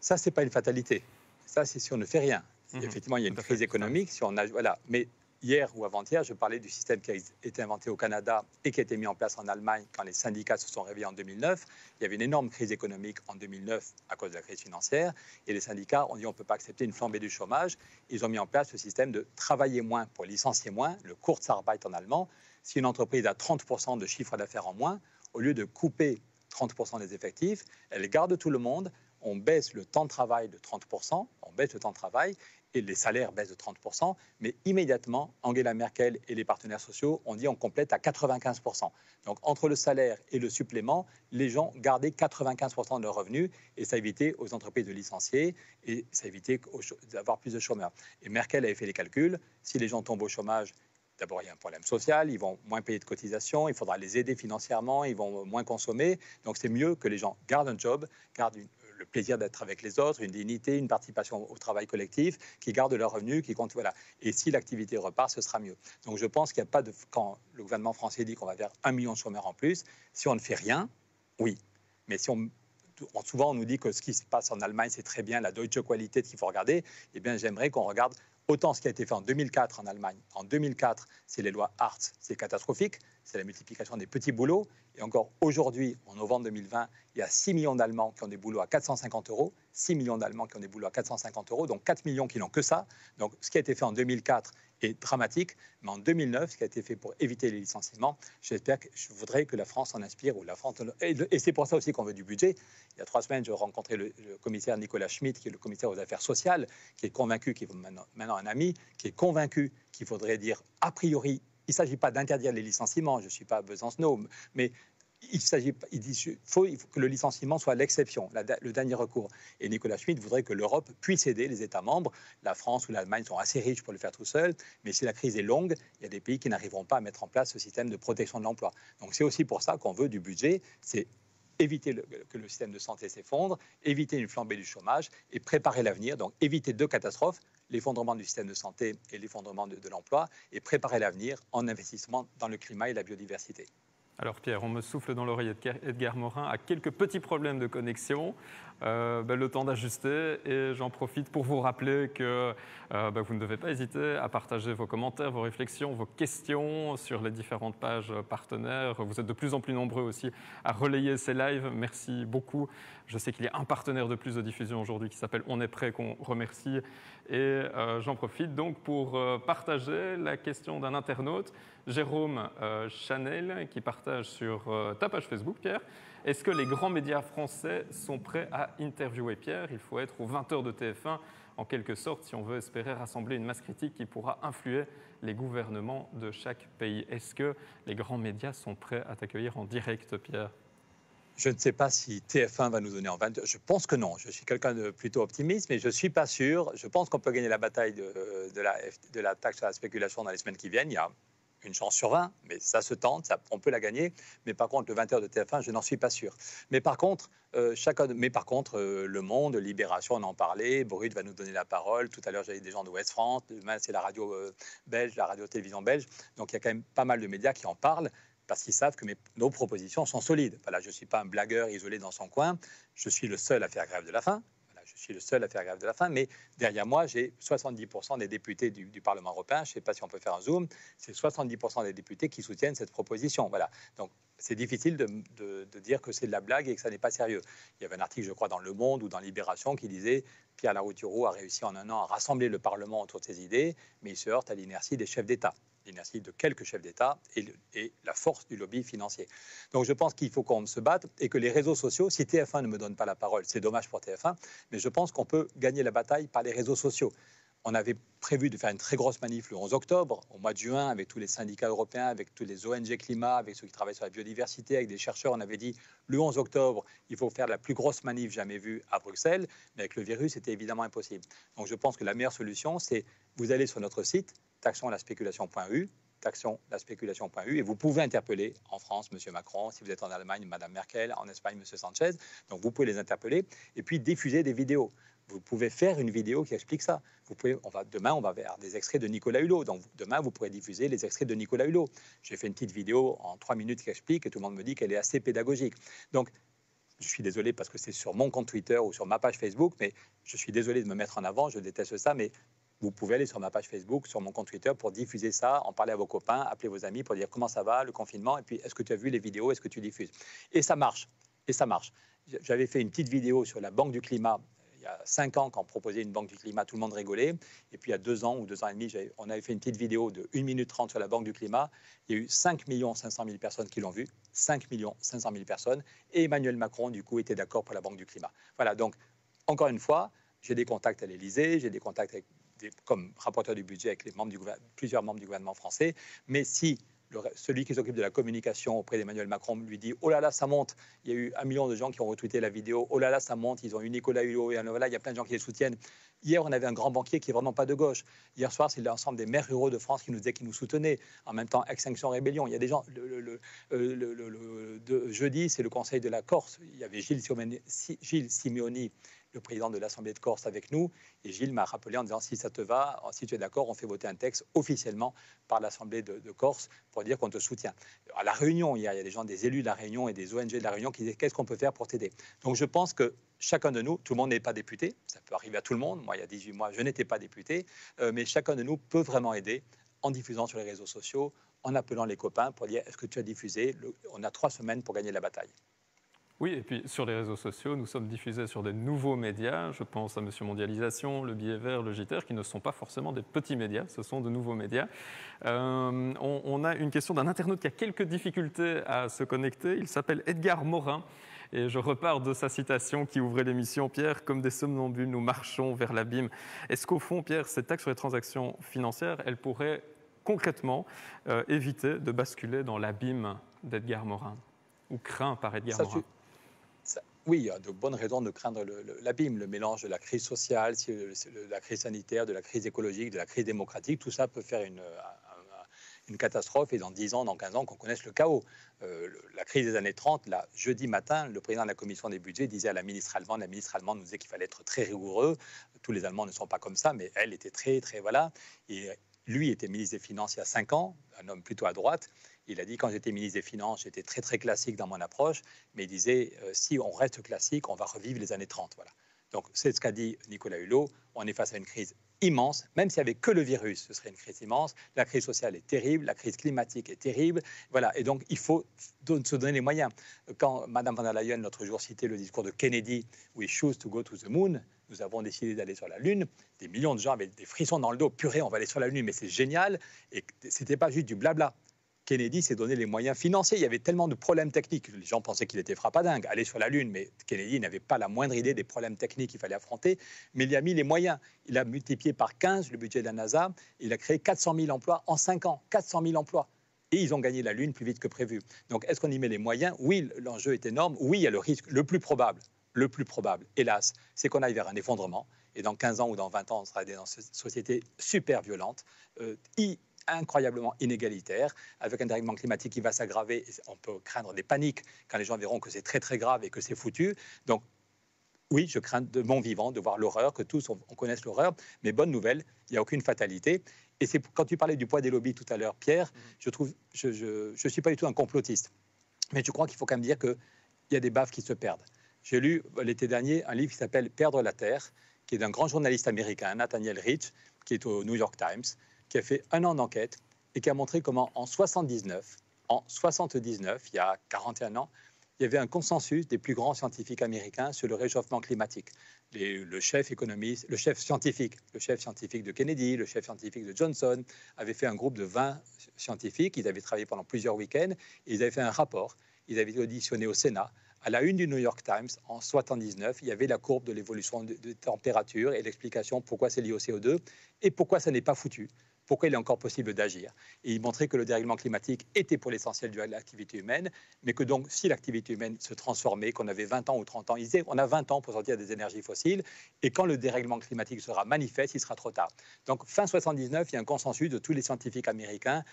Ça, ce n'est pas une fatalité. Ça, c'est si on ne fait rien. Effectivement, il y a une crise économique. Si on a, voilà. Mais hier ou avant-hier, je parlais du système qui a été inventé au Canada et qui a été mis en place en Allemagne quand les syndicats se sont réveillés en 2009. Il y avait une énorme crise économique en 2009 à cause de la crise financière. Et les syndicats ont dit on ne peut pas accepter une flambée du chômage. Ils ont mis en place le système de travailler moins pour licencier moins, le Kurzarbeit en allemand. Si une entreprise a 30% de chiffre d'affaires en moins, au lieu de couper 30% des effectifs, elle garde tout le monde. On baisse le temps de travail de 30%, on baisse le temps de travail et les salaires baissent de 30%, mais immédiatement, Angela Merkel et les partenaires sociaux ont dit on complète à 95%. Donc entre le salaire et le supplément, les gens gardaient 95% de leurs revenus et ça évitait aux entreprises de licencier et ça évitait d'avoir plus de chômeurs. Et Merkel avait fait les calculs, si les gens tombent au chômage, d'abord, il y a un problème social, ils vont moins payer de cotisations, il faudra les aider financièrement, ils vont moins consommer. Donc c'est mieux que les gens gardent un job, gardent le plaisir d'être avec les autres, une dignité, une participation au travail collectif, qui gardent leurs revenus, qui comptent, voilà. Et si l'activité repart, ce sera mieux. Donc je pense qu'il n'y a pas de... Quand le gouvernement français dit qu'on va vers 1 million de chômeurs en plus, si on ne fait rien, oui. Mais si souvent on nous dit que ce qui se passe en Allemagne, c'est très bien, la Deutsche Qualität qu'il faut regarder, eh bien j'aimerais qu'on regarde Autant ce qui a été fait en 2004 en Allemagne. En 2004, c'est les lois Hartz, c'est catastrophique, c'est la multiplication des petits boulots. Et encore aujourd'hui, en novembre 2020, il y a 6 millions d'Allemands qui ont des boulots à 450 euros, 6 millions d'Allemands qui ont des boulots à 450 euros, donc 4 millions qui n'ont que ça. Donc ce qui a été fait en 2004 est dramatique, mais en 2009, ce qui a été fait pour éviter les licenciements, je voudrais que la France en inspire, ou la France, et c'est pour ça aussi qu'on veut du budget. Il y a 3 semaines, je rencontrais le commissaire Nicolas Schmit, qui est le commissaire aux affaires sociales, qui est convaincu, qui est maintenant un ami, qui est convaincu qu'il faudrait dire, a priori, il ne s'agit pas d'interdire les licenciements, je ne suis pas Besancenot, mais il faut que le licenciement soit l'exception, le dernier recours. Et Nicolas Schmit voudrait que l'Europe puisse aider les États membres. La France ou l'Allemagne sont assez riches pour le faire tout seuls, mais si la crise est longue, il y a des pays qui n'arriveront pas à mettre en place ce système de protection de l'emploi. Donc c'est aussi pour ça qu'on veut du budget, c'est éviter que le système de santé s'effondre, éviter une flambée du chômage et préparer l'avenir, donc éviter 2 catastrophes, l'effondrement du système de santé et l'effondrement de l'emploi, et préparer l'avenir en investissement dans le climat et la biodiversité. Alors Pierre, on me souffle dans l'oreille, Edgar Morin a quelques petits problèmes de connexion, le temps d'ajuster, et j'en profite pour vous rappeler que vous ne devez pas hésiter à partager vos commentaires, vos réflexions, vos questions sur les différentes pages partenaires. Vous êtes de plus en plus nombreux aussi à relayer ces lives, merci beaucoup. Je sais qu'il y a un partenaire de plus de diffusion aujourd'hui qui s'appelle On est prêt, qu'on remercie, et j'en profite donc pour partager la question d'un internaute, Jérôme Chanel, qui partage sur ta page Facebook, Pierre. Est-ce que les grands médias français sont prêts à interviewer Pierre? Il faut être aux 20h de TF1, en quelque sorte, si on veut espérer rassembler une masse critique qui pourra influer les gouvernements de chaque pays. Est-ce que les grands médias sont prêts à t'accueillir en direct, Pierre? Je ne sais pas si TF1 va nous donner en 20 heures. Je pense que non. Je suis quelqu'un de plutôt optimiste, mais je ne suis pas sûr. Je pense qu'on peut gagner la bataille de la taxe à la spéculation dans les semaines qui viennent. Il y a une chance sur 20, mais ça se tente, on peut la gagner. Mais par contre, le 20h de TF1, je n'en suis pas sûr. Mais par contre, Le Monde, Libération, on en parlait, Brut va nous donner la parole. Tout à l'heure, j'avais des gens de Ouest France. Demain, c'est la radio belge, la radio-télévision belge. Donc, il y a quand même pas mal de médias qui en parlent, parce qu'ils savent que nos propositions sont solides. Voilà, je ne suis pas un blagueur isolé dans son coin, je suis le seul à faire grève de la faim. Voilà, je suis le seul à faire grève de la faim, mais derrière moi, j'ai 70% des députés du Parlement européen, je ne sais pas si on peut faire un zoom, c'est 70% des députés qui soutiennent cette proposition. Voilà, donc c'est difficile de dire que c'est de la blague et que ça n'est pas sérieux. Il y avait un article, je crois, dans Le Monde ou dans Libération qui disait « Pierre Larouturou a réussi en un an à rassembler le Parlement autour de ses idées, mais il se heurte à l'inertie des chefs d'État. » L'inertie de quelques chefs d'État et la force du lobby financier. Donc je pense qu'il faut qu'on se batte et que les réseaux sociaux, si TF1 ne me donne pas la parole, c'est dommage pour TF1, mais je pense qu'on peut gagner la bataille par les réseaux sociaux. On avait prévu de faire une très grosse manif le 11 octobre, au mois de juin, avec tous les syndicats européens, avec tous les ONG climat, avec ceux qui travaillent sur la biodiversité, avec des chercheurs. On avait dit le 11 octobre, il faut faire la plus grosse manif jamais vue à Bruxelles, mais avec le virus, c'était évidemment impossible. Donc je pense que la meilleure solution, c'est vous allez sur notre site, taxonlaspéculation.eu, et vous pouvez interpeller en France M. Macron, si vous êtes en Allemagne, Mme Merkel, en Espagne, M. Sanchez. Donc vous pouvez les interpeller et puis diffuser des vidéos. Vous pouvez faire une vidéo qui explique ça. Demain, on va vers des extraits de Nicolas Hulot. Donc demain, vous pourrez diffuser les extraits de Nicolas Hulot. J'ai fait une petite vidéo en 3 minutes qui explique et tout le monde me dit qu'elle est assez pédagogique. Donc, je suis désolé parce que c'est sur mon compte Twitter ou sur ma page Facebook, mais je suis désolé de me mettre en avant, je déteste ça, mais vous pouvez aller sur ma page Facebook, sur mon compte Twitter pour diffuser ça, en parler à vos copains, appeler vos amis pour dire comment ça va, le confinement, et puis est-ce que tu as vu les vidéos, est-ce que tu diffuses? Et ça marche, J'avais fait une petite vidéo sur la Banque du Climat, il y a 5 ans, quand on proposait une Banque du Climat, tout le monde rigolait. Et puis il y a 2 ans ou 2 ans et demi, on avait fait une petite vidéo de 1 minute 30 sur la Banque du Climat. Il y a eu 5 500 000 personnes qui l'ont vue, 5 500 000 personnes. Et Emmanuel Macron, du coup, était d'accord pour la Banque du Climat. Voilà, donc, encore une fois, j'ai des contacts à l'Élysée, j'ai des contacts comme rapporteur du budget avec plusieurs membres du gouvernement français. Mais si celui qui s'occupe de la communication auprès d'Emmanuel Macron lui dit « Oh là là, ça monte !» Il y a eu 1 million de gens qui ont retweeté la vidéo. « Oh là là, ça monte !» Ils ont eu Nicolas Hulot et voilà, il y a plein de gens qui les soutiennent. Hier, on avait un grand banquier qui n'est vraiment pas de gauche. Hier soir, c'est l'ensemble des maires ruraux de France qui nous disaient qu'ils nous soutenaient. En même temps, Extinction Rébellion. Il y a des gens. Jeudi, c'est le Conseil de la Corse. Il y avait Gilles Simeoni, le président de l'Assemblée de Corse, avec nous. Et Gilles m'a rappelé en disant, si ça te va, si tu es d'accord, on fait voter un texte officiellement par l'Assemblée de Corse pour dire qu'on te soutient. À La Réunion, hier, il y a des gens, des élus de La Réunion et des ONG de La Réunion qui disaient, qu'est-ce qu'on peut faire pour t'aider? Donc je pense que chacun de nous, tout le monde n'est pas député, ça peut arriver à tout le monde. Moi, il y a 18 mois, je n'étais pas député, mais chacun de nous peut vraiment aider en diffusant sur les réseaux sociaux, en appelant les copains pour dire est-ce que tu as diffusé. On a 3 semaines pour gagner la bataille. Oui, et puis sur les réseaux sociaux, nous sommes diffusés sur des nouveaux médias. Je pense à Monsieur Mondialisation, le Billet Vert, le JTR, qui ne sont pas forcément des petits médias, ce sont de nouveaux médias. On a une question d'un internaute qui a quelques difficultés à se connecter. Il s'appelle Edgar Morin. Et je repars de sa citation qui ouvrait l'émission. Pierre, comme des somnambules, nous marchons vers l'abîme. Est-ce qu'au fond, Pierre, cette taxe sur les transactions financières, elle pourrait concrètement éviter de basculer dans l'abîme d'Edgar Morin, ou craint par Edgar Morin? Oui, il y a de bonnes raisons de craindre l'abîme, le mélange de la crise sociale, de la crise sanitaire, de la crise écologique, de la crise démocratique. Tout ça peut faire une catastrophe et dans 10 ans, dans 15 ans, qu'on connaisse le chaos. La crise des années 30, là, jeudi matin, le président de la commission des budgets disait à la ministre allemande nous disait qu'il fallait être très rigoureux. Tous les Allemands ne sont pas comme ça, mais elle était très, très, voilà. Et lui était ministre des Finances il y a 5 ans, un homme plutôt à droite. Il a dit, quand j'étais ministre des Finances, j'étais très, très classique dans mon approche, mais il disait, si on reste classique, on va revivre les années 30. Voilà. Donc, c'est ce qu'a dit Nicolas Hulot. On est face à une crise immense, même s'il n'y avait que le virus, ce serait une crise immense. La crise sociale est terrible, la crise climatique est terrible. Voilà. Et donc, il faut se donner les moyens. Quand Mme von der Leyen, l'autre jour, citait le discours de Kennedy, « We choose to go to the moon », nous avons décidé d'aller sur la Lune. Des millions de gens avaient des frissons dans le dos. Purée, on va aller sur la Lune, mais c'est génial. Et ce n'était pas juste du blabla. Kennedy s'est donné les moyens financiers. Il y avait tellement de problèmes techniques. Les gens pensaient qu'il était frappadingue, aller sur la Lune, mais Kennedy n'avait pas la moindre idée des problèmes techniques qu'il fallait affronter. Mais il y a mis les moyens. Il a multiplié par 15 le budget de la NASA. Il a créé 400 000 emplois en 5 ans. 400 000 emplois. Et ils ont gagné la Lune plus vite que prévu. Donc, est-ce qu'on y met les moyens? Oui, l'enjeu est énorme. Oui, il y a le risque. Le plus probable, hélas, c'est qu'on aille vers un effondrement. Et dans 15 ans ou dans 20 ans, on sera dans une société super violente, incroyablement inégalitaire, avec un dérèglement climatique qui va s'aggraver. On peut craindre des paniques quand les gens verront que c'est très très grave et que c'est foutu. Donc oui, je crains de mon vivant de voir l'horreur, que tous on connaisse l'horreur, mais bonne nouvelle, il n'y a aucune fatalité. Et c'est quand tu parlais du poids des lobbies tout à l'heure, Pierre, je suis pas du tout un complotiste, mais je crois qu'il faut quand même dire qu'il y a des baves qui se perdent. J'ai lu l'été dernier un livre qui s'appelle Perdre la Terre, qui est d'un grand journaliste américain, Nathaniel Rich, qui est au New York Times, qui a fait 1 an d'enquête et qui a montré comment en 79, il y a 41 ans, il y avait un consensus des plus grands scientifiques américains sur le réchauffement climatique. Le chef économiste, le chef scientifique de Kennedy, le chef scientifique de Johnson, avaient fait un groupe de 20 scientifiques. Ils avaient travaillé pendant plusieurs week-ends et ils avaient fait un rapport. Ils avaient été auditionnés au Sénat. À la une du New York Times, en 79, il y avait la courbe de l'évolution de température et l'explication pourquoi c'est lié au CO2 et pourquoi ça n'est pas foutu. Pourquoi il est encore possible d'agir. Et il montrait que le dérèglement climatique était pour l'essentiel de l'activité humaine, mais que donc si l'activité humaine se transformait, qu'on avait 20 ans ou 30 ans, il disait on a 20 ans pour sortir des énergies fossiles, et quand le dérèglement climatique sera manifeste, il sera trop tard. Donc fin 79, il y a un consensus de tous les scientifiques américains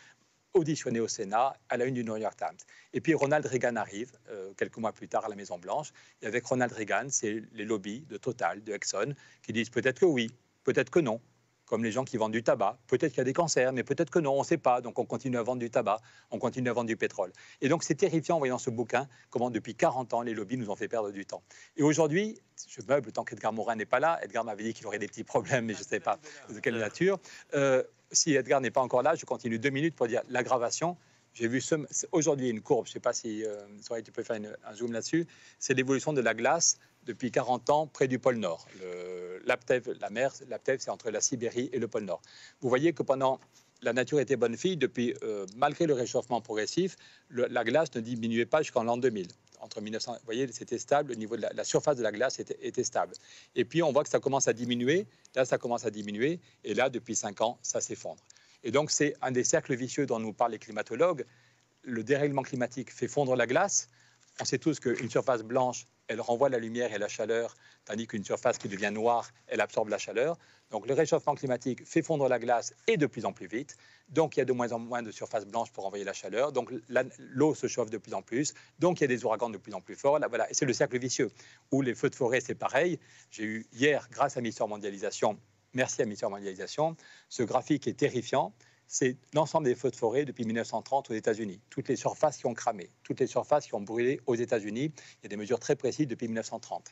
auditionnés au Sénat à la une du New York Times. Et puis Ronald Reagan arrive, quelques mois plus tard à la Maison-Blanche, et avec Ronald Reagan, c'est les lobbies de Total, de Exxon, qui disent peut-être que oui, peut-être que non. Comme les gens qui vendent du tabac. Peut-être qu'il y a des cancers, mais peut-être que non, on ne sait pas. Donc on continue à vendre du tabac, on continue à vendre du pétrole. Et donc c'est terrifiant en voyant ce bouquin, comment depuis 40 ans, les lobbies nous ont fait perdre du temps. Et aujourd'hui, je meuble tant qu'Edgar Morin n'est pas là. Edgar m'avait dit qu'il aurait des petits problèmes, mais je ne sais pas de quelle nature. Si Edgar n'est pas encore là, je continue 2 minutes pour dire l'aggravation. J'ai vu aujourd'hui une courbe, je ne sais pas si tu peux faire un zoom là-dessus, c'est l'évolution de la glace depuis 40 ans près du pôle Nord. L'Aptev, la mer, l'Aptev, c'est entre la Sibérie et le pôle Nord. Vous voyez que pendant la nature était bonne fille, depuis, malgré le réchauffement progressif, la glace ne diminuait pas jusqu'en l'an 2000. Entre 1900, vous voyez, c'était stable, le niveau de la surface de la glace était stable. Et puis on voit que ça commence à diminuer, là ça commence à diminuer, et là depuis 5 ans, ça s'effondre. Et donc c'est un des cercles vicieux dont nous parlent les climatologues. Le dérèglement climatique fait fondre la glace. On sait tous qu'une surface blanche, elle renvoie la lumière et la chaleur, tandis qu'une surface qui devient noire, elle absorbe la chaleur. Donc le réchauffement climatique fait fondre la glace et de plus en plus vite. Donc il y a de moins en moins de surfaces blanches pour renvoyer la chaleur. Donc l'eau se chauffe de plus en plus. Donc il y a des ouragans de plus en plus forts. Là, voilà. Et c'est le cercle vicieux. Où les feux de forêt, c'est pareil. J'ai eu hier, grâce à Mister Mondialisation, merci à Mister Mondialisation, ce graphique est terrifiant. C'est l'ensemble des feux de forêt depuis 1930 aux États-Unis. Toutes les surfaces qui ont cramé, toutes les surfaces qui ont brûlé aux États-Unis. Il y a des mesures très précises depuis 1930.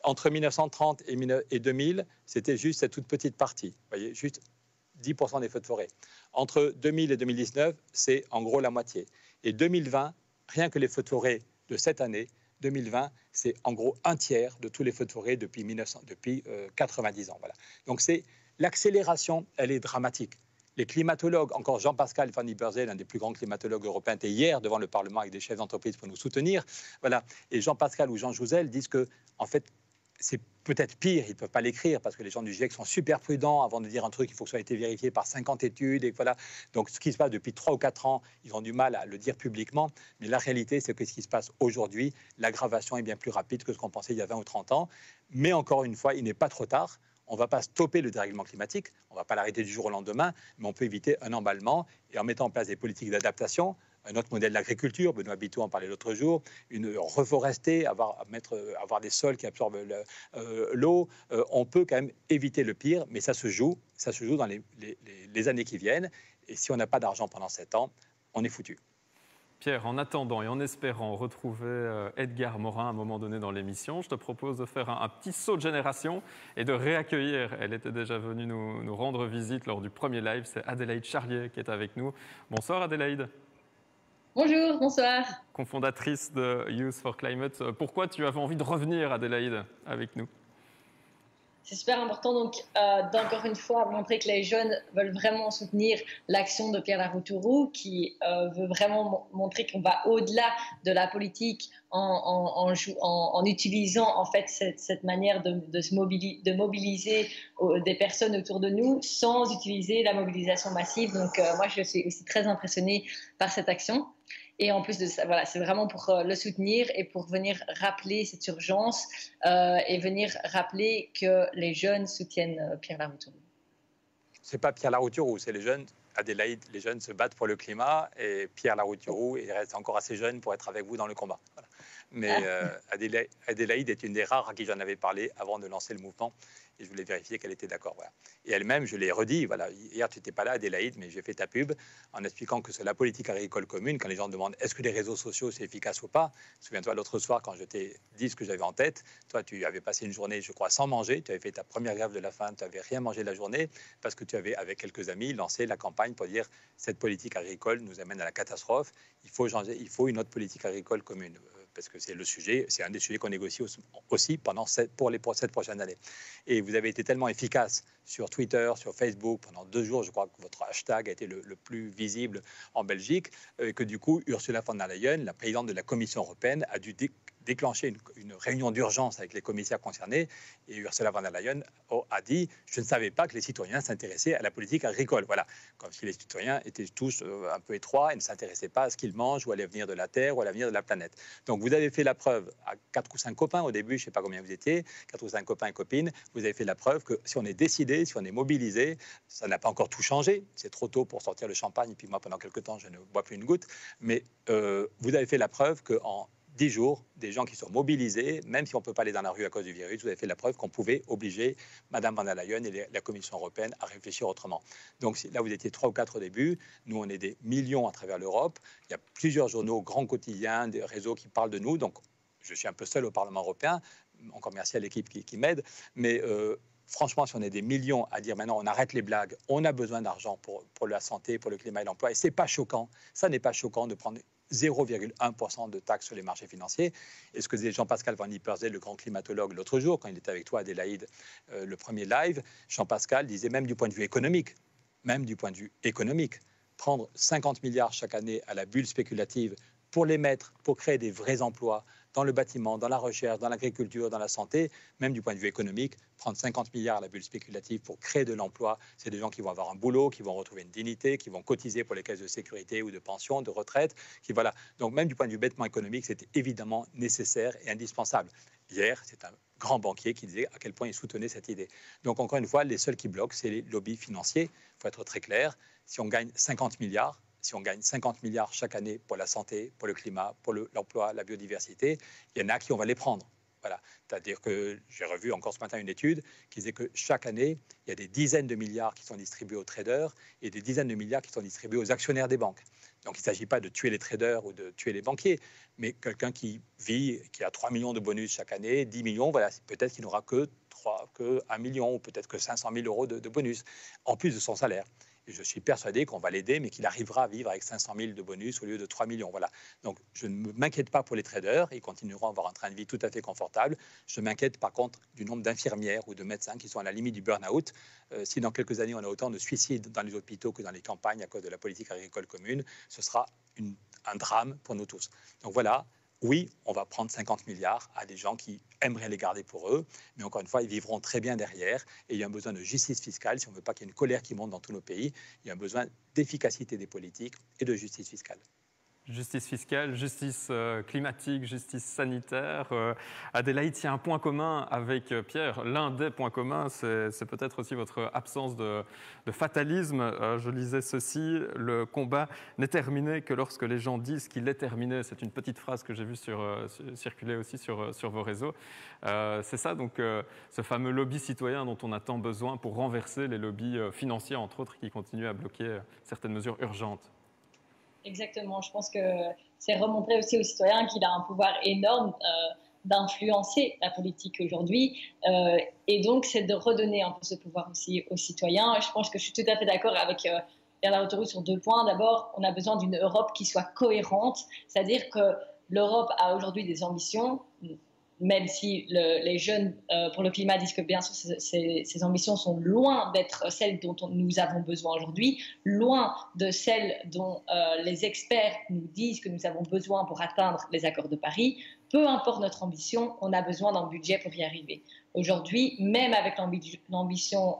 Entre 1930 et 2000, c'était juste cette toute petite partie. Vous voyez, juste 10% des feux de forêt. Entre 2000 et 2019, c'est en gros la moitié. Et 2020, rien que les feux de forêt de cette année, 2020, c'est en gros un tiers de tous les feux de forêt depuis 90 ans. Voilà. Donc l'accélération, elle est dramatique. Les climatologues, encore Jean-Pascal Van Ypersel, l'un des plus grands climatologues européens, était hier devant le Parlement avec des chefs d'entreprise pour nous soutenir. Voilà. Et Jean-Pascal ou Jean Jouzel disent que, en fait, c'est peut-être pire, ils ne peuvent pas l'écrire parce que les gens du GIEC sont super prudents. Avant de dire un truc, il faut que ça ait été vérifié par 50 études. Et voilà. Donc, ce qui se passe depuis 3 ou 4 ans, ils ont du mal à le dire publiquement. Mais la réalité, c'est que ce qui se passe aujourd'hui, l'aggravation est bien plus rapide que ce qu'on pensait il y a 20 ou 30 ans. Mais encore une fois, il n'est pas trop tard. On ne va pas stopper le dérèglement climatique, on ne va pas l'arrêter du jour au lendemain, mais on peut éviter un emballement et en mettant en place des politiques d'adaptation. Un autre modèle d'agriculture, Benoît Biteau en parlait l'autre jour, reforester, avoir des sols qui absorbent l'eau. On peut quand même éviter le pire, mais ça se joue dans les années qui viennent. Et si on n'a pas d'argent pendant 7 ans, on est foutu. Pierre, en attendant et en espérant retrouver Edgar Morin à un moment donné dans l'émission, je te propose de faire un petit saut de génération et de réaccueillir. Elle était déjà venue nous rendre visite lors du premier live. C'est Adélaïde Charlier qui est avec nous. Bonsoir Adélaïde. Bonjour, bonsoir. Cofondatrice de Youth for Climate. Pourquoi tu avais envie de revenir, Adélaïde, avec nous? C'est super important donc d'encore une fois montrer que les jeunes veulent vraiment soutenir l'action de Pierre Larrouturou qui veut vraiment montrer qu'on va au-delà de la politique en utilisant en fait cette manière de mobiliser des personnes autour de nous sans utiliser la mobilisation massive. Donc moi je suis aussi très impressionnée par cette action. Et en plus de ça, voilà, c'est vraiment pour le soutenir et pour venir rappeler cette urgence et venir rappeler que les jeunes soutiennent Pierre Larrouturou. Ce n'est pas Pierre Larrouturou, c'est les jeunes. Adélaïde, les jeunes se battent pour le climat et Pierre Larrouturou, il reste encore assez jeune pour être avec vous dans le combat. Voilà. Mais Adélaïde est une des rares à qui j'en avais parlé avant de lancer le mouvement et je voulais vérifier qu'elle était d'accord. Voilà. Et elle-même, je l'ai redit, voilà, hier tu n'étais pas là Adélaïde, mais j'ai fait ta pub en expliquant que c'est la politique agricole commune, quand les gens demandent est-ce que les réseaux sociaux c'est efficace ou pas. Souviens-toi l'autre soir quand je t'ai dit ce que j'avais en tête, toi tu avais passé une journée je crois sans manger, tu avais fait ta première grève de la faim, tu n'avais rien mangé de la journée parce que tu avais avec quelques amis lancé la campagne pour dire cette politique agricole nous amène à la catastrophe, il faut changer, il faut une autre politique agricole commune. Parce que c'est le sujet, c'est un des sujets qu'on négocie aussi pour les 7 prochaines années. Et vous avez été tellement efficace sur Twitter, sur Facebook, pendant 2 jours, je crois que votre hashtag a été le plus visible en Belgique, que du coup, Ursula von der Leyen, la présidente de la Commission européenne, a dû déclencher une réunion d'urgence avec les commissaires concernés. Et Ursula von der Leyen a dit « Je ne savais pas que les citoyens s'intéressaient à la politique agricole. » Voilà, comme si les citoyens étaient tous un peu étroits et ne s'intéressaient pas à ce qu'ils mangent ou à l'avenir de la Terre ou à l'avenir de la planète. Donc vous avez fait la preuve à 4 ou 5 copains au début, je ne sais pas combien vous étiez, 4 ou 5 copains et copines, vous avez fait la preuve que si on est décidé, si on est mobilisé, ça n'a pas encore tout changé. C'est trop tôt pour sortir le champagne et puis moi pendant quelques temps je ne bois plus une goutte. Mais vous avez fait la preuve qu'en 10 jours, des gens qui sont mobilisés, même si on ne peut pas aller dans la rue à cause du virus, vous avez fait la preuve qu'on pouvait obliger Mme von der Leyen et la Commission européenne à réfléchir autrement. Donc là, vous étiez 3 ou 4 au début. Nous, on est des millions à travers l'Europe. Il y a plusieurs journaux, grands quotidiens, des réseaux qui parlent de nous. Donc, je suis un peu seul au Parlement européen. Encore merci à l'équipe qui m'aide. Mais franchement, si on est des millions à dire maintenant on arrête les blagues, on a besoin d'argent pour la santé, pour le climat et l'emploi. Et ce n'est pas choquant. Ça n'est pas choquant de prendre 0,1% de taxes sur les marchés financiers. Et ce que disait Jean-Pascal Van Ypersel, le grand climatologue, l'autre jour, quand il était avec toi, Adélaïde, le premier live, Jean-Pascal disait même du point de vue économique, prendre 50 milliards chaque année à la bulle spéculative pour les mettre, pour créer des vrais emplois dans le bâtiment, dans la recherche, dans l'agriculture, dans la santé, même du point de vue économique, prendre 50 milliards à la bulle spéculative pour créer de l'emploi, c'est des gens qui vont avoir un boulot, qui vont retrouver une dignité, qui vont cotiser pour les caisses de sécurité ou de pension, de retraite, qui voilà. Donc même du point de vue bêtement économique, c'était évidemment nécessaire et indispensable. Hier, c'est un grand banquier qui disait à quel point il soutenait cette idée. Donc encore une fois, les seuls qui bloquent, c'est les lobbies financiers. Il faut être très clair, si on gagne 50 milliards, si on gagne 50 milliards chaque année pour la santé, pour le climat, pour l'emploi, la biodiversité, il y en a qui on va les prendre. Voilà. C'est-à-dire que j'ai revu encore ce matin une étude qui disait que chaque année, il y a des dizaines de milliards qui sont distribués aux traders et des dizaines de milliards qui sont distribués aux actionnaires des banques. Donc, il ne s'agit pas de tuer les traders ou de tuer les banquiers, mais quelqu'un qui vit, qui a 3 millions de bonus chaque année, 10 millions, voilà, peut-être qu'il n'aura que 1 million ou peut-être que 500 000 euros de bonus, en plus de son salaire. Et je suis persuadé qu'on va l'aider, mais qu'il arrivera à vivre avec 500 000 de bonus au lieu de 3 millions. Voilà. Donc, je ne m'inquiète pas pour les traders. Ils continueront à avoir un train de vie tout à fait confortable. Je m'inquiète par contre du nombre d'infirmières ou de médecins qui sont à la limite du burn-out. Si dans quelques années, on a autant de suicides dans les hôpitaux que dans les campagnes à cause de la politique agricole commune, ce sera un drame pour nous tous. Donc voilà. Oui, on va prendre 50 milliards à des gens qui aimeraient les garder pour eux, mais encore une fois, ils vivront très bien derrière. Et il y a un besoin de justice fiscale. Si on ne veut pas qu'il y ait une colère qui monte dans tous nos pays, il y a un besoin d'efficacité des politiques et de justice fiscale. Justice fiscale, justice climatique, justice sanitaire. Adélaïde, il y a un point commun avec Pierre. L'un des points communs, c'est peut-être aussi votre absence de fatalisme. Je lisais ceci, le combat n'est terminé que lorsque les gens disent qu'il est terminé. C'est une petite phrase que j'ai vue circuler aussi sur vos réseaux. C'est ça, donc, ce fameux lobby citoyen dont on a tant besoin pour renverser les lobbies financiers, entre autres, qui continuent à bloquer certaines mesures urgentes. Exactement, je pense que c'est remontrer aussi aux citoyens qu'il a un pouvoir énorme d'influencer la politique aujourd'hui. Et donc, c'est de redonner un peu ce pouvoir aussi aux citoyens. Je pense que je suis tout à fait d'accord avec Pierre Larrouturou sur 2 points. D'abord, on a besoin d'une Europe qui soit cohérente, c'est-à-dire que l'Europe a aujourd'hui des ambitions, même si les jeunes pour le climat disent que bien sûr ces ambitions sont loin d'être celles dont nous avons besoin aujourd'hui, loin de celles dont les experts nous disent que nous avons besoin pour atteindre les accords de Paris. Peu importe notre ambition, on a besoin d'un budget pour y arriver. Aujourd'hui, même avec l'ambition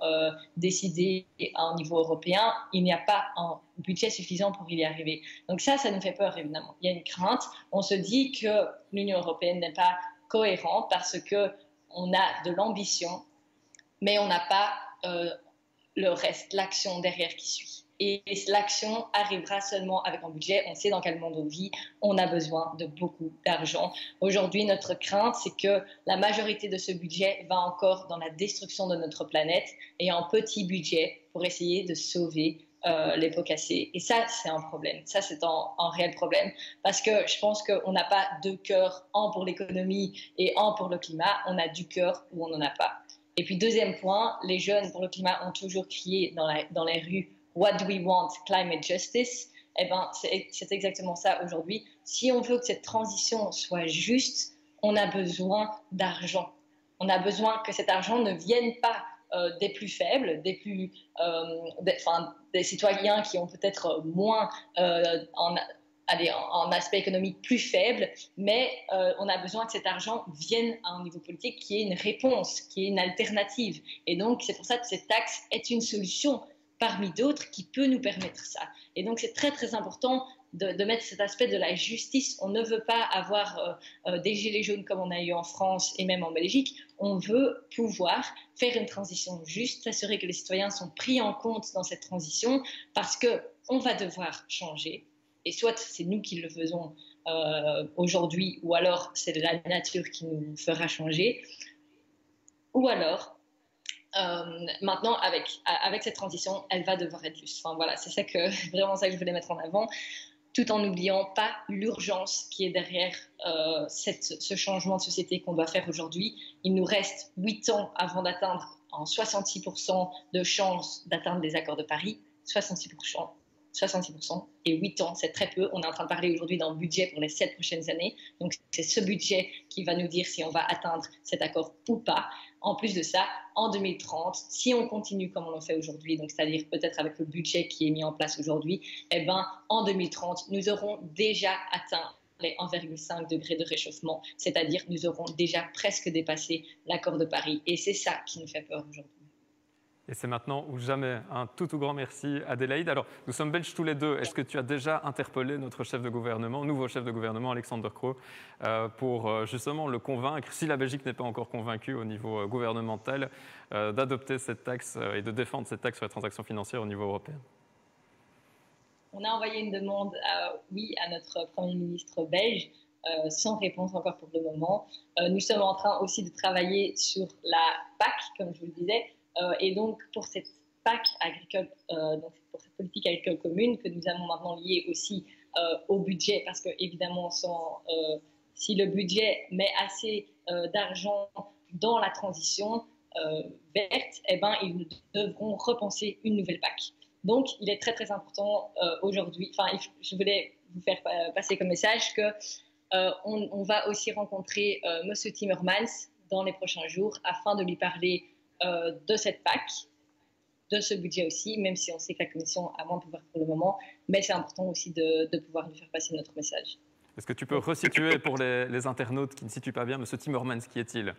décidée à un niveau européen, il n'y a pas un budget suffisant pour y arriver. Donc ça nous fait peur évidemment. Il y a une crainte. On se dit que l'Union européenne n'est pas cohérent parce qu'on a de l'ambition, mais on n'a pas le reste, l'action derrière qui suit. Et l'action arrivera seulement avec un budget. On sait dans quel monde on vit. On a besoin de beaucoup d'argent. Aujourd'hui, notre crainte, c'est que la majorité de ce budget va encore dans la destruction de notre planète et un petit budget pour essayer de sauver les pots cassés. Et ça, c'est un problème. Ça, c'est un réel problème. Parce que je pense qu'on n'a pas 2 cœurs, un pour l'économie et un pour le climat. On a du cœur où on n'en a pas. Et puis, deuxième point, les jeunes pour le climat ont toujours crié dans les rues « What do we want? Climate justice ». Eh bien, c'est exactement ça aujourd'hui. Si on veut que cette transition soit juste, on a besoin d'argent. On a besoin que cet argent ne vienne pas des plus faibles, des citoyens qui ont peut-être moins un aspect économique plus faible, mais on a besoin que cet argent vienne à un niveau politique qui ait une réponse, qui ait une alternative. Et donc, c'est pour ça que cette taxe est une solution parmi d'autres qui peut nous permettre ça. Et donc, c'est très, très important de mettre cet aspect de la justice. On ne veut pas avoir des gilets jaunes comme on a eu en France et même en Belgique. On veut pouvoir faire une transition juste, s'assurer que les citoyens sont pris en compte dans cette transition parce qu'on va devoir changer. Et soit c'est nous qui le faisons aujourd'hui, ou alors c'est la nature qui nous fera changer. Ou alors, maintenant, avec cette transition, elle va devoir être juste. Enfin, voilà, c'est vraiment ça que je voulais mettre en avant, tout en n'oubliant pas l'urgence qui est derrière ce changement de société qu'on doit faire aujourd'hui. Il nous reste 8 ans avant d'atteindre en 66% de chances d'atteindre les accords de Paris. 66%, et 8 ans, c'est très peu. On est en train de parler aujourd'hui d'un budget pour les 7 prochaines années. Donc, c'est ce budget qui va nous dire si on va atteindre cet accord ou pas. En plus de ça, en 2030, si on continue comme on le fait aujourd'hui, donc c'est-à-dire peut-être avec le budget qui est mis en place aujourd'hui, eh ben, en 2030, nous aurons déjà atteint les 1,5 degrés de réchauffement, c'est-à-dire nous aurons déjà presque dépassé l'accord de Paris. Et c'est ça qui nous fait peur aujourd'hui. Et c'est maintenant ou jamais. Un tout grand merci, Adélaïde. Alors, nous sommes belges tous les deux. Est-ce que tu as déjà interpellé notre chef de gouvernement, nouveau chef de gouvernement, Alexander Croo, pour justement le convaincre, si la Belgique n'est pas encore convaincue au niveau gouvernemental, d'adopter cette taxe et de défendre cette taxe sur les transactions financières au niveau européen? On a envoyé une demande, à notre Premier ministre belge, sans réponse encore pour le moment. Nous sommes en train aussi de travailler sur la PAC, comme je vous le disais. Et donc, pour cette PAC agricole, donc pour cette politique agricole commune, que nous avons maintenant liée aussi au budget, parce que évidemment, si le budget met assez d'argent dans la transition verte, eh ben, ils devront repenser une nouvelle PAC. Donc, il est très, très important aujourd'hui, je voulais vous faire passer comme message que on va aussi rencontrer M. Timmermans dans les prochains jours afin de lui parler de cette PAC, de ce budget aussi, même si on sait que la Commission a moins de pouvoir pour le moment, mais c'est important aussi de pouvoir lui faire passer notre message. Est-ce que tu peux resituer pour les internautes qui ne situent pas bien M. Timmermans, qui est-il?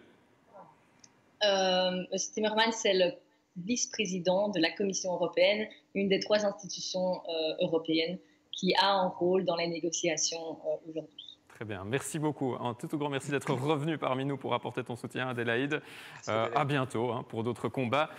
M. Timmermans, c'est le vice-président de la Commission européenne, une des 3 institutions européennes qui a un rôle dans les négociations aujourd'hui. Très bien, merci beaucoup. Un tout grand merci d'être revenu parmi nous pour apporter ton soutien, Adélaïde. À bientôt pour d'autres combats.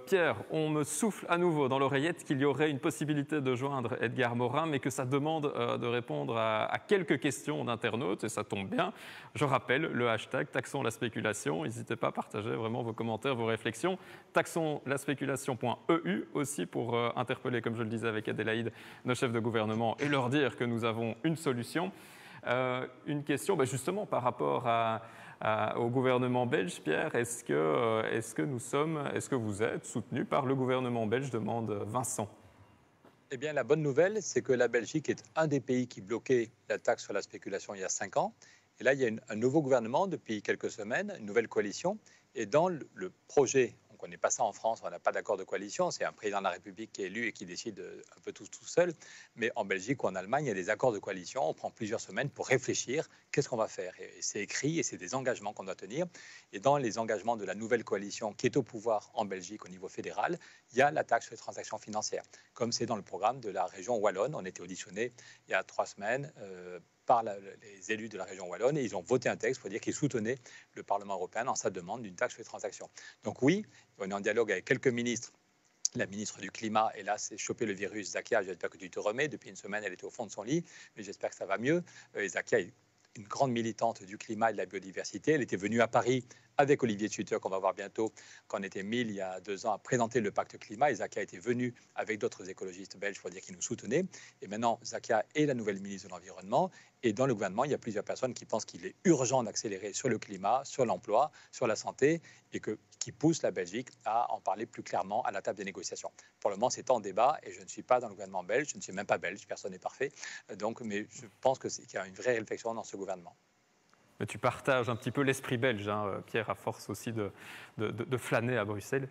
Pierre, on me souffle à nouveau dans l'oreillette qu'il y aurait une possibilité de joindre Edgar Morin, mais que ça demande de répondre à quelques questions d'internautes, et ça tombe bien. Je rappelle le hashtag Taxons la spéculation. N'hésitez pas à partager vraiment vos commentaires, vos réflexions. Taxonslaspéculation.eu aussi pour interpeller, comme je le disais avec Adélaïde, nos chefs de gouvernement et leur dire que nous avons une solution. Une question justement par rapport au gouvernement belge, Pierre. Est-ce que vous êtes soutenu par le gouvernement belge, demande Vincent. Eh bien, la bonne nouvelle, c'est que la Belgique est un des pays qui bloquait la taxe sur la spéculation il y a 5 ans. Et là, il y a un nouveau gouvernement depuis quelques semaines, une nouvelle coalition. Et dans le projet, on n'est pas ça en France, on n'a pas d'accord de coalition, c'est un président de la République qui est élu et qui décide un peu tout seul. Mais en Belgique ou en Allemagne, il y a des accords de coalition, on prend plusieurs semaines pour réfléchir, qu'est-ce qu'on va faire. Et c'est écrit et c'est des engagements qu'on doit tenir. Et dans les engagements de la nouvelle coalition qui est au pouvoir en Belgique au niveau fédéral, il y a la taxe sur les transactions financières. Comme c'est dans le programme de la région Wallonne, on était auditionné il y a 3 semaines par les élus de la région Wallonne, et ils ont voté un texte pour dire qu'ils soutenaient le Parlement européen dans sa demande d'une taxe sur les transactions. Donc oui, on est en dialogue avec quelques ministres. La ministre du Climat, et là, c'est chopé le virus. Zakia, j'espère que tu te remets. Depuis une semaine, elle était au fond de son lit, mais j'espère que ça va mieux. Zakia est une grande militante du climat et de la biodiversité. Elle était venue à Paris avec Olivier Schutter, qu'on va voir bientôt, quand on était 1000 il y a 2 ans, à présenter le pacte climat. Et Zakia était venue avec d'autres écologistes belges pour dire qu'ils nous soutenaient. Et maintenant, Zakia est la nouvelle ministre de l'Environnement. Et dans le gouvernement, il y a plusieurs personnes qui pensent qu'il est urgent d'accélérer sur le climat, sur l'emploi, sur la santé, et qui poussent la Belgique à en parler plus clairement à la table des négociations. Pour le moment, c'est en débat, et je ne suis pas dans le gouvernement belge, je ne suis même pas belge, personne n'est parfait. Mais je pense qu'il y a une vraie réflexion dans ce gouvernement. Mais tu partages un petit peu l'esprit belge, Pierre, à force aussi de flâner à Bruxelles.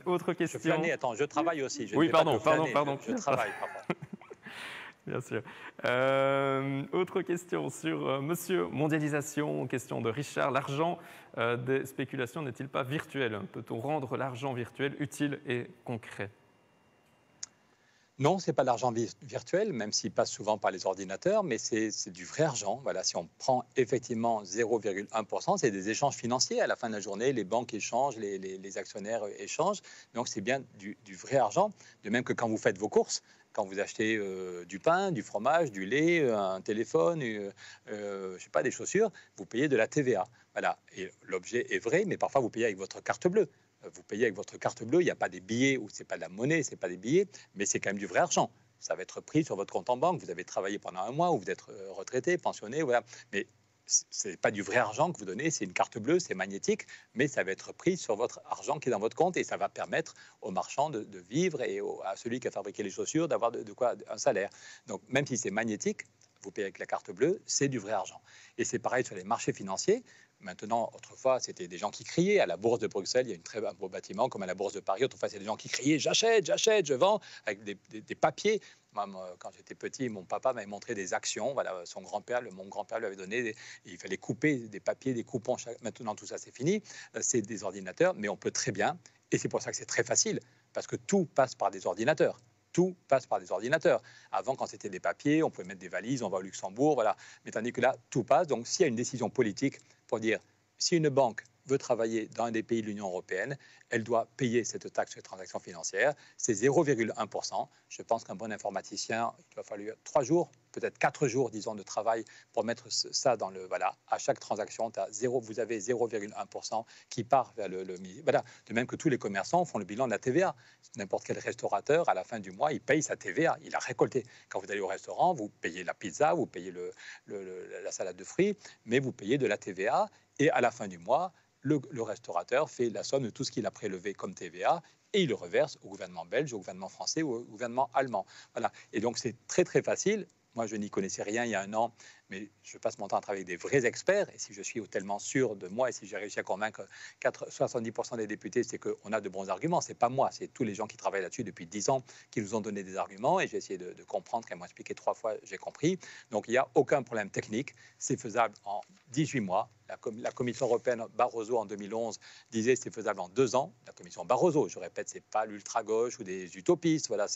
Autre question. Je flâne, attends, je travaille aussi. Oui, pardon. Je travaille parfois. Bien sûr. Autre question sur Monsieur Mondialisation, question de Richard. L'argent des spéculations n'est-il pas virtuel? Peut-on rendre l'argent virtuel utile et concret? Non, ce n'est pas l'argent virtuel, même s'il passe souvent par les ordinateurs, mais c'est du vrai argent. Voilà, si on prend effectivement 0,1%, c'est des échanges financiers. À la fin de la journée, les banques échangent, les actionnaires échangent. Donc, c'est bien du vrai argent. De même que quand vous faites vos courses, quand vous achetez du pain, du fromage, du lait, un téléphone, je sais pas, des chaussures, vous payez de la TVA. Voilà. Et l'objet est vrai, mais parfois vous payez avec votre carte bleue. Vous payez avec votre carte bleue, il n'y a pas des billets ou c'est pas de la monnaie, c'est pas des billets, mais c'est quand même du vrai argent. Ça va être pris sur votre compte en banque. Vous avez travaillé pendant 1 mois ou vous êtes retraité, pensionné, voilà. Mais c'est pas du vrai argent que vous donnez, c'est une carte bleue, c'est magnétique, mais ça va être pris sur votre argent qui est dans votre compte et ça va permettre aux marchands de vivre et à celui qui a fabriqué les chaussures d'avoir de quoi un salaire. Donc même si c'est magnétique, vous payez avec la carte bleue, c'est du vrai argent. Et c'est pareil sur les marchés financiers. Maintenant, autrefois, c'était des gens qui criaient. À la Bourse de Bruxelles, il y a un très beau bâtiment, comme à la Bourse de Paris. Autrefois, c'est des gens qui criaient « j'achète, j'achète, je vends » avec des papiers. Moi, quand j'étais petit, mon papa m'avait montré des actions. Voilà, mon grand-père lui avait donné, il fallait couper des papiers, des coupons. Maintenant, tout ça, c'est fini. C'est des ordinateurs, mais on peut très bien, et c'est pour ça que c'est très facile, parce que tout passe par des ordinateurs. Tout passe par des ordinateurs. Avant, quand c'était des papiers, on pouvait mettre des valises, on va au Luxembourg, voilà. Mais tandis que là, tout passe. Donc, s'il y a une décision politique pour dire, si une banque veut travailler dans un des pays de l'Union européenne, elle doit payer cette taxe sur les transactions financières. C'est 0,1%. Je pense qu'un bon informaticien, il doit falloir 3 jours, peut-être 4 jours, disons, de travail pour mettre ça dans le... Voilà, à chaque transaction, vous avez 0,1% qui part vers le... Voilà, de même que tous les commerçants font le bilan de la TVA. N'importe quel restaurateur, à la fin du mois, il paye sa TVA. Il a récolté. Quand vous allez au restaurant, vous payez la pizza, vous payez la salade de fruits, mais vous payez de la TVA. Et à la fin du mois, le restaurateur fait la somme de tout ce qu'il a prélevé comme TVA et il le reverse au gouvernement belge, au gouvernement français ou au gouvernement allemand. Voilà. Et donc, c'est très, très facile. Moi, je n'y connaissais rien il y a un an, mais je passe mon temps à travailler avec des vrais experts. Et si je suis tellement sûr de moi et si j'ai réussi à convaincre 70% des députés, c'est qu'on a de bons arguments. Ce n'est pas moi, c'est tous les gens qui travaillent là-dessus depuis 10 ans qui nous ont donné des arguments. Et j'ai essayé de comprendre. Quand ils m'ont expliqué 3 fois, j'ai compris. Donc, il n'y a aucun problème technique. C'est faisable en 18 mois. La Commission européenne Barroso en 2011 disait que c'est faisable en 2 ans. La Commission Barroso, je répète, c'est pas l'ultra-gauche ou des utopistes. Voilà,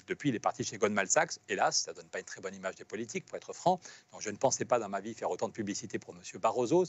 depuis, il est parti chez Goldman Sachs. Hélas, ça donne pas une très bonne image des politiques, pour être franc. Donc, je ne pensais pas dans ma vie faire autant de publicité pour M. Barroso.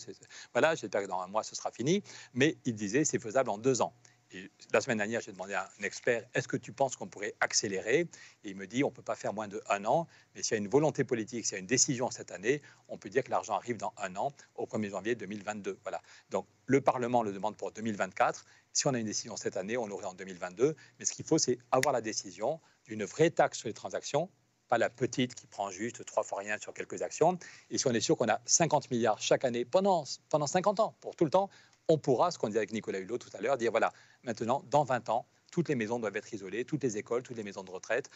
Voilà, j'espère que dans un mois, ce sera fini. Mais il disait c'est faisable en 2 ans. Et la semaine dernière, j'ai demandé à un expert, est-ce que tu penses qu'on pourrait accélérer? Et il me dit, on ne peut pas faire moins de 1 an, mais s'il y a une volonté politique, s'il y a une décision cette année, on peut dire que l'argent arrive dans 1 an, au 1er janvier 2022. Voilà. Donc, le Parlement le demande pour 2024. Si on a une décision cette année, on l'aurait en 2022. Mais ce qu'il faut, c'est avoir la décision d'une vraie taxe sur les transactions, pas la petite qui prend juste 3 fois rien sur quelques actions. Et si on est sûr qu'on a 50 milliards chaque année pendant 50 ans, pour tout le temps, on pourra, ce qu'on disait avec Nicolas Hulot tout à l'heure, dire voilà, maintenant, dans 20 ans, toutes les maisons doivent être isolées, toutes les écoles, toutes les maisons de retraite.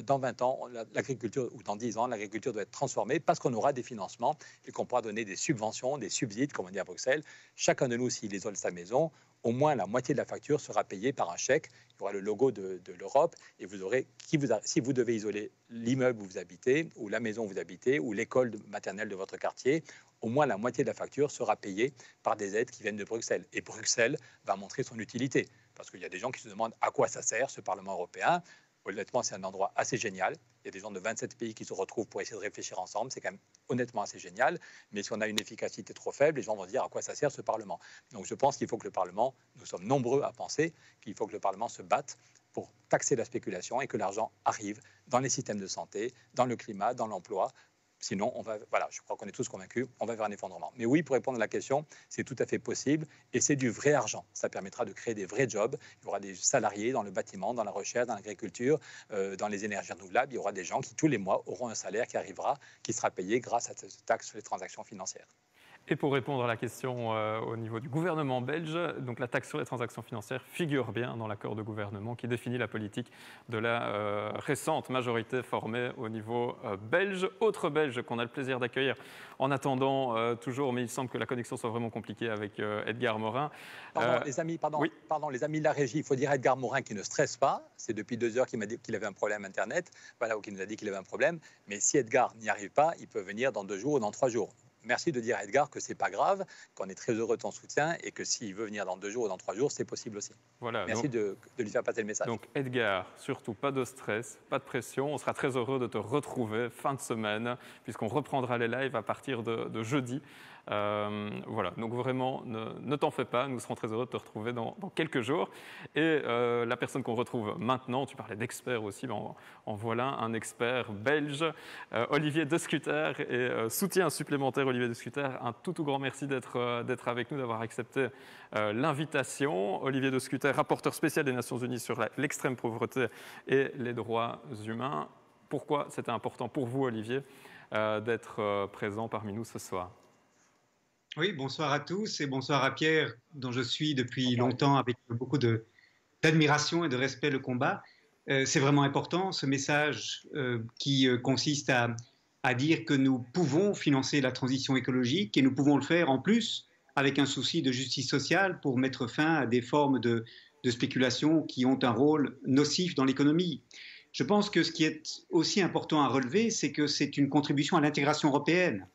Dans 20 ans, l'agriculture, ou dans 10 ans, l'agriculture doit être transformée parce qu'on aura des financements et qu'on pourra donner des subventions, des subsides, comme on dit à Bruxelles. Chacun de nous, s'il isole sa maison, au moins la moitié de la facture sera payée par un chèque. Il y aura le logo de l'Europe et vous aurez, si vous devez isoler l'immeuble où vous habitez, ou la maison où vous habitez, ou l'école maternelle de votre quartier, au moins la moitié de la facture sera payée par des aides qui viennent de Bruxelles. Et Bruxelles va montrer son utilité. Parce qu'il y a des gens qui se demandent à quoi ça sert, ce Parlement européen. Honnêtement, c'est un endroit assez génial. Il y a des gens de 27 pays qui se retrouvent pour essayer de réfléchir ensemble. C'est quand même honnêtement assez génial. Mais si on a une efficacité trop faible, les gens vont se dire à quoi ça sert ce Parlement. Donc je pense qu'il faut que le Parlement, nous sommes nombreux à penser qu'il faut que le Parlement se batte pour taxer la spéculation et que l'argent arrive dans les systèmes de santé, dans le climat, dans l'emploi. Sinon, voilà, je crois qu'on est tous convaincus, on va vers un effondrement. Mais oui, pour répondre à la question, c'est tout à fait possible et c'est du vrai argent. Ça permettra de créer des vrais jobs. Il y aura des salariés dans le bâtiment, dans la recherche, dans l'agriculture, dans les énergies renouvelables. Il y aura des gens qui, tous les mois, auront un salaire qui arrivera, qui sera payé grâce à cette taxe sur les transactions financières. Et pour répondre à la question au niveau du gouvernement belge, donc la taxe sur les transactions financières figure bien dans l'accord de gouvernement qui définit la politique de la récente majorité formée au niveau belge. Autre belge qu'on a le plaisir d'accueillir en attendant toujours, mais il semble que la connexion soit vraiment compliquée avec Edgar Morin. Pardon, les amis de la régie, il faut dire à Edgar Morin qu'il ne stresse pas. C'est depuis 2 heures qu'il m'a dit qu'il avait un problème Internet, voilà, ou qu'il nous a dit qu'il avait un problème. Mais si Edgar n'y arrive pas, il peut venir dans 2 jours ou dans 3 jours. Merci de dire à Edgar que ce n'est pas grave, qu'on est très heureux de ton soutien et que s'il veut venir dans 2 jours ou dans 3 jours, c'est possible aussi. Voilà, merci de lui faire passer le message. Donc Edgar, surtout pas de stress, pas de pression. On sera très heureux de te retrouver fin de semaine puisqu'on reprendra les lives à partir de jeudi. Voilà, donc vraiment, ne t'en fais pas, nous serons très heureux de te retrouver dans quelques jours. Et la personne qu'on retrouve maintenant, tu parlais d'expert aussi, ben en voilà un expert belge, Olivier De Scutter, et soutien supplémentaire Olivier De Scutter, un tout grand merci d'être avec nous, d'avoir accepté l'invitation. Olivier De Scutter, rapporteur spécial des Nations Unies sur l'extrême pauvreté et les droits humains. Pourquoi c'était important pour vous, Olivier, d'être présent parmi nous ce soir? Oui, bonsoir à tous et bonsoir à Pierre, dont je suis depuis longtemps avec beaucoup d'admiration et de respect le combat. C'est vraiment important, ce message qui consiste à dire que nous pouvons financer la transition écologique et nous pouvons le faire en plus avec un souci de justice sociale pour mettre fin à des formes de spéculation qui ont un rôle nocif dans l'économie. Je pense que ce qui est aussi important à relever, c'est que c'est une contribution à l'intégration européenne.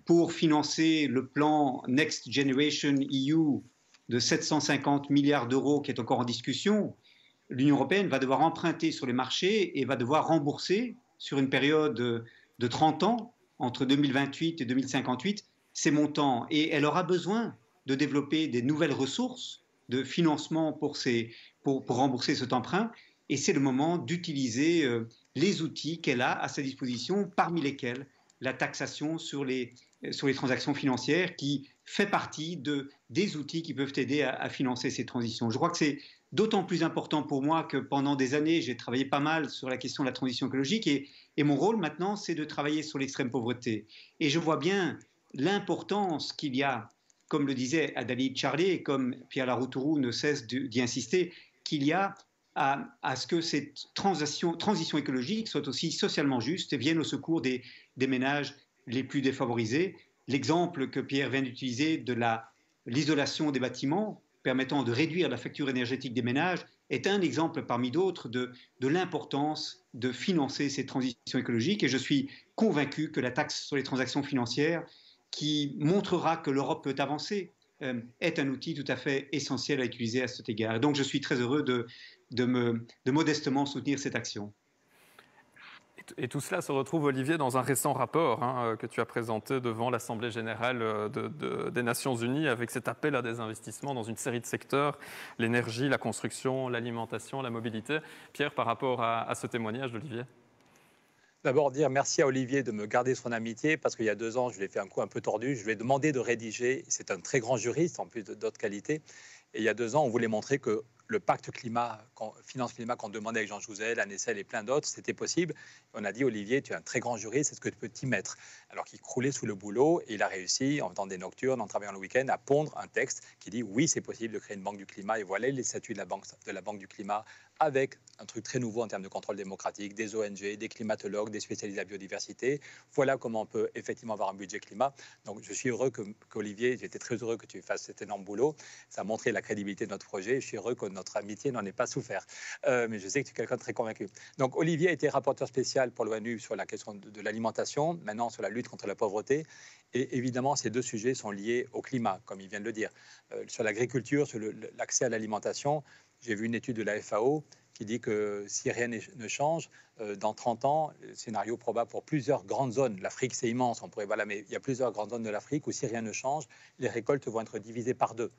Pour financer le plan Next Generation EU de 750 milliards d'euros qui est encore en discussion, l'Union européenne va devoir emprunter sur les marchés et va devoir rembourser sur une période de 30 ans, entre 2028 et 2058, ces montants. Et elle aura besoin de développer des nouvelles ressources de financement pour rembourser cet emprunt. Et c'est le moment d'utiliser les outils qu'elle a à sa disposition, parmi lesquels la taxation sur les transactions financières, qui fait partie des outils qui peuvent aider à financer ces transitions. Je crois que c'est d'autant plus important pour moi que pendant des années, j'ai travaillé pas mal sur la question de la transition écologique et mon rôle maintenant, c'est de travailler sur l'extrême pauvreté. Et je vois bien l'importance qu'il y a, comme le disait Adélaïde Charlier et comme Pierre Laroutourou ne cesse d'y insister, qu'il y a à ce que cette transition écologique soit aussi socialement juste et vienne au secours des ménages les plus défavorisés. L'exemple que Pierre vient d'utiliser de l'isolation des bâtiments permettant de réduire la facture énergétique des ménages est un exemple parmi d'autres de l'importance de financer ces transitions écologiques. Et je suis convaincu que la taxe sur les transactions financières, qui montrera que l'Europe peut avancer, est un outil tout à fait essentiel à utiliser à cet égard. Et donc je suis très heureux de modestement soutenir cette action. Et tout cela se retrouve, Olivier, dans un récent rapport que tu as présenté devant l'Assemblée générale des Nations Unies avec cet appel à des investissements dans une série de secteurs, l'énergie, la construction, l'alimentation, la mobilité. Pierre, par rapport à ce témoignage d'Olivier? D'abord dire merci à Olivier de me garder son amitié, parce qu'il y a 2 ans, je lui ai fait un coup un peu tordu. Je lui ai demandé de rédiger, c'est un très grand juriste, en plus d'autres qualités. Et il y a 2 ans, on voulait montrer que le pacte climat, finance climat qu'on demandait avec Jean Jouzel, Anne Essel et plein d'autres, c'était possible. On a dit, Olivier, tu es un très grand juriste, est-ce que tu peux t'y mettre? Alors qu'il croulait sous le boulot, et il a réussi, en faisant des nocturnes, en travaillant le week-end, à pondre un texte qui dit, oui, c'est possible de créer une banque du climat, et voilà les statuts de la banque du climat, avec un truc très nouveau en termes de contrôle démocratique, des ONG, des climatologues, des spécialistes de la biodiversité. Voilà comment on peut effectivement avoir un budget climat. Donc je suis heureux qu'Olivier, j'étais très heureux que tu fasses cet énorme boulot. Ça a montré la crédibilité de notre projet. Je suis heureux que notre amitié n'en ait pas souffert. Mais je sais que tu es quelqu'un de très convaincu. Donc Olivier a été rapporteur spécial pour l'ONU sur la question de l'alimentation, maintenant sur la lutte contre la pauvreté. Et évidemment, ces 2 sujets sont liés au climat, comme il vient de le dire. Sur l'agriculture, sur l'accès à l'alimentation, j'ai vu une étude de la FAO qui dit que si rien ne change, dans 30 ans, scénario probable pour plusieurs grandes zones. L'Afrique, c'est immense, on pourrait, voilà, mais il y a plusieurs grandes zones de l'Afrique où si rien ne change, les récoltes vont être divisées par 2.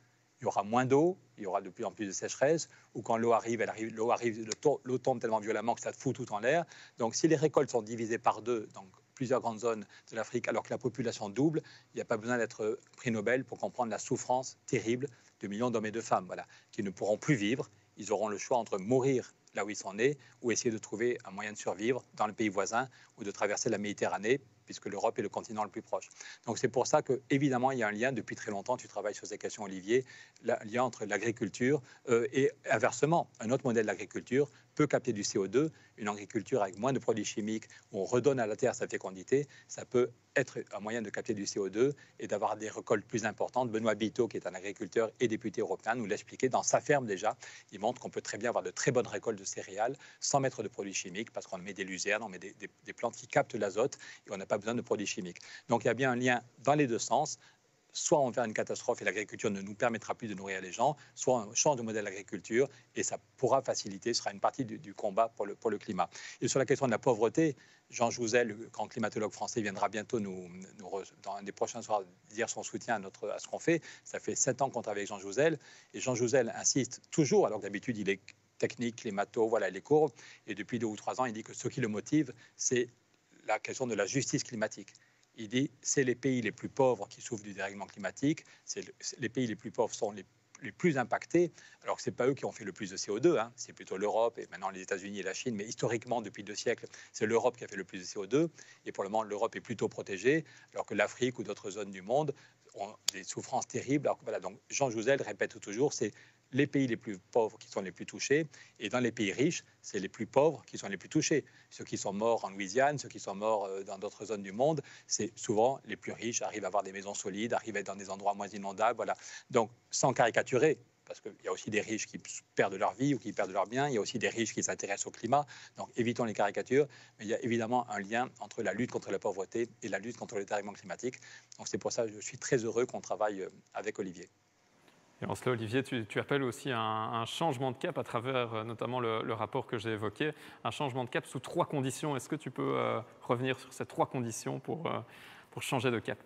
Il y aura moins d'eau, il y aura de plus en plus de sécheresse, ou quand l'eau arrive, l'eau tombe tellement violemment que ça fout tout en l'air. Donc si les récoltes sont divisées par 2, donc plusieurs grandes zones de l'Afrique, alors que la population double, il n'y a pas besoin d'être prix Nobel pour comprendre la souffrance terrible de millions d'hommes et de femmes, voilà, qui ne pourront plus vivre. Ils auront le choix entre mourir là où ils sont nés ou essayer de trouver un moyen de survivre dans le pays voisin ou de traverser la Méditerranée, puisque l'Europe est le continent le plus proche. Donc c'est pour ça qu'évidemment, il y a un lien, depuis très longtemps, tu travailles sur ces questions, Olivier, le lien entre l'agriculture et inversement, un autre modèle d'agriculture peut capter du CO2, une agriculture avec moins de produits chimiques, où on redonne à la terre sa fécondité, ça peut être un moyen de capter du CO2 et d'avoir des récoltes plus importantes. Benoît Biteau, qui est un agriculteur et député européen, nous l'a expliqué dans sa ferme déjà. Il montre qu'on peut très bien avoir de très bonnes récoltes de céréales sans mettre de produits chimiques, parce qu'on met des luzernes, on met des plantes qui captent l'azote et on n'a pas besoin de produits chimiques. Donc il y a bien un lien dans les 2 sens. Soit on va faire une catastrophe et l'agriculture ne nous permettra plus de nourrir les gens, soit on change de modèle d'agriculture et ça pourra faciliter, ce sera une partie du combat pour le climat. Et sur la question de la pauvreté, Jean Jouzel, le grand climatologue français, viendra bientôt dans un des prochains soirs dire son soutien à ce qu'on fait. Ça fait 7 ans qu'on travaille avec Jean Jouzel et Jean Jouzel insiste toujours, alors que d'habitude il est technique, climato, voilà les courbes, et depuis 2 ou 3 ans il dit que ce qui le motive, c'est la question de la justice climatique. Il dit c'est les pays les plus pauvres qui souffrent du dérèglement climatique, les pays les plus pauvres sont les plus impactés, alors que ce n'est pas eux qui ont fait le plus de CO2, hein. C'est plutôt l'Europe et maintenant les États-Unis et la Chine, mais historiquement, depuis 2 siècles, c'est l'Europe qui a fait le plus de CO2, et pour le moment, l'Europe est plutôt protégée, alors que l'Afrique ou d'autres zones du monde ont des souffrances terribles. Alors, voilà, donc Jean Jouzel répète toujours, c'est les pays les plus pauvres qui sont les plus touchés, et dans les pays riches, c'est les plus pauvres qui sont les plus touchés. Ceux qui sont morts en Louisiane, ceux qui sont morts dans d'autres zones du monde, c'est souvent les plus riches, arrivent à avoir des maisons solides, arrivent à être dans des endroits moins inondables. Voilà. Donc, sans caricaturer, parce qu'il y a aussi des riches qui perdent leur vie ou qui perdent leurs biens, il y a aussi des riches qui s'intéressent au climat, donc évitons les caricatures, mais il y a évidemment un lien entre la lutte contre la pauvreté et la lutte contre le dérèglement climatique. Donc c'est pour ça que je suis très heureux qu'on travaille avec Olivier. Et en cela, Olivier, tu appelles aussi un changement de cap à travers notamment le rapport que j'ai évoqué, un changement de cap sous 3 conditions. Est-ce que tu peux revenir sur ces 3 conditions pour changer de cap ?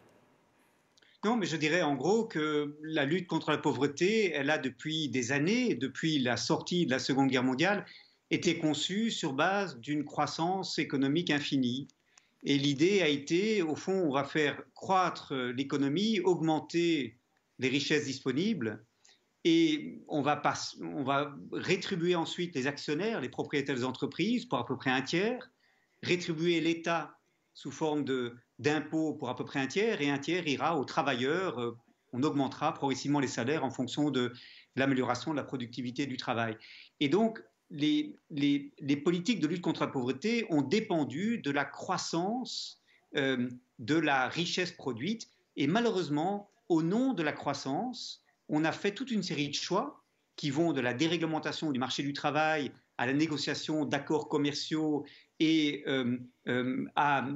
Non, mais je dirais en gros que la lutte contre la pauvreté, elle a depuis des années, depuis la sortie de la Seconde Guerre mondiale, été conçue sur base d'une croissance économique infinie. Et l'idée a été, au fond, on va faire croître l'économie, augmenter les richesses disponibles, et on va rétribuer ensuite les actionnaires, les propriétaires des entreprises, pour à peu près un tiers, rétribuer l'État sous forme d'impôts pour à peu près un tiers, et un tiers ira aux travailleurs. On augmentera progressivement les salaires en fonction de l'amélioration de la productivité du travail. Et donc, les politiques de lutte contre la pauvreté ont dépendu de la croissance de la richesse produite. Et malheureusement, au nom de la croissance, on a fait toute une série de choix qui vont de la déréglementation du marché du travail à la négociation d'accords commerciaux et à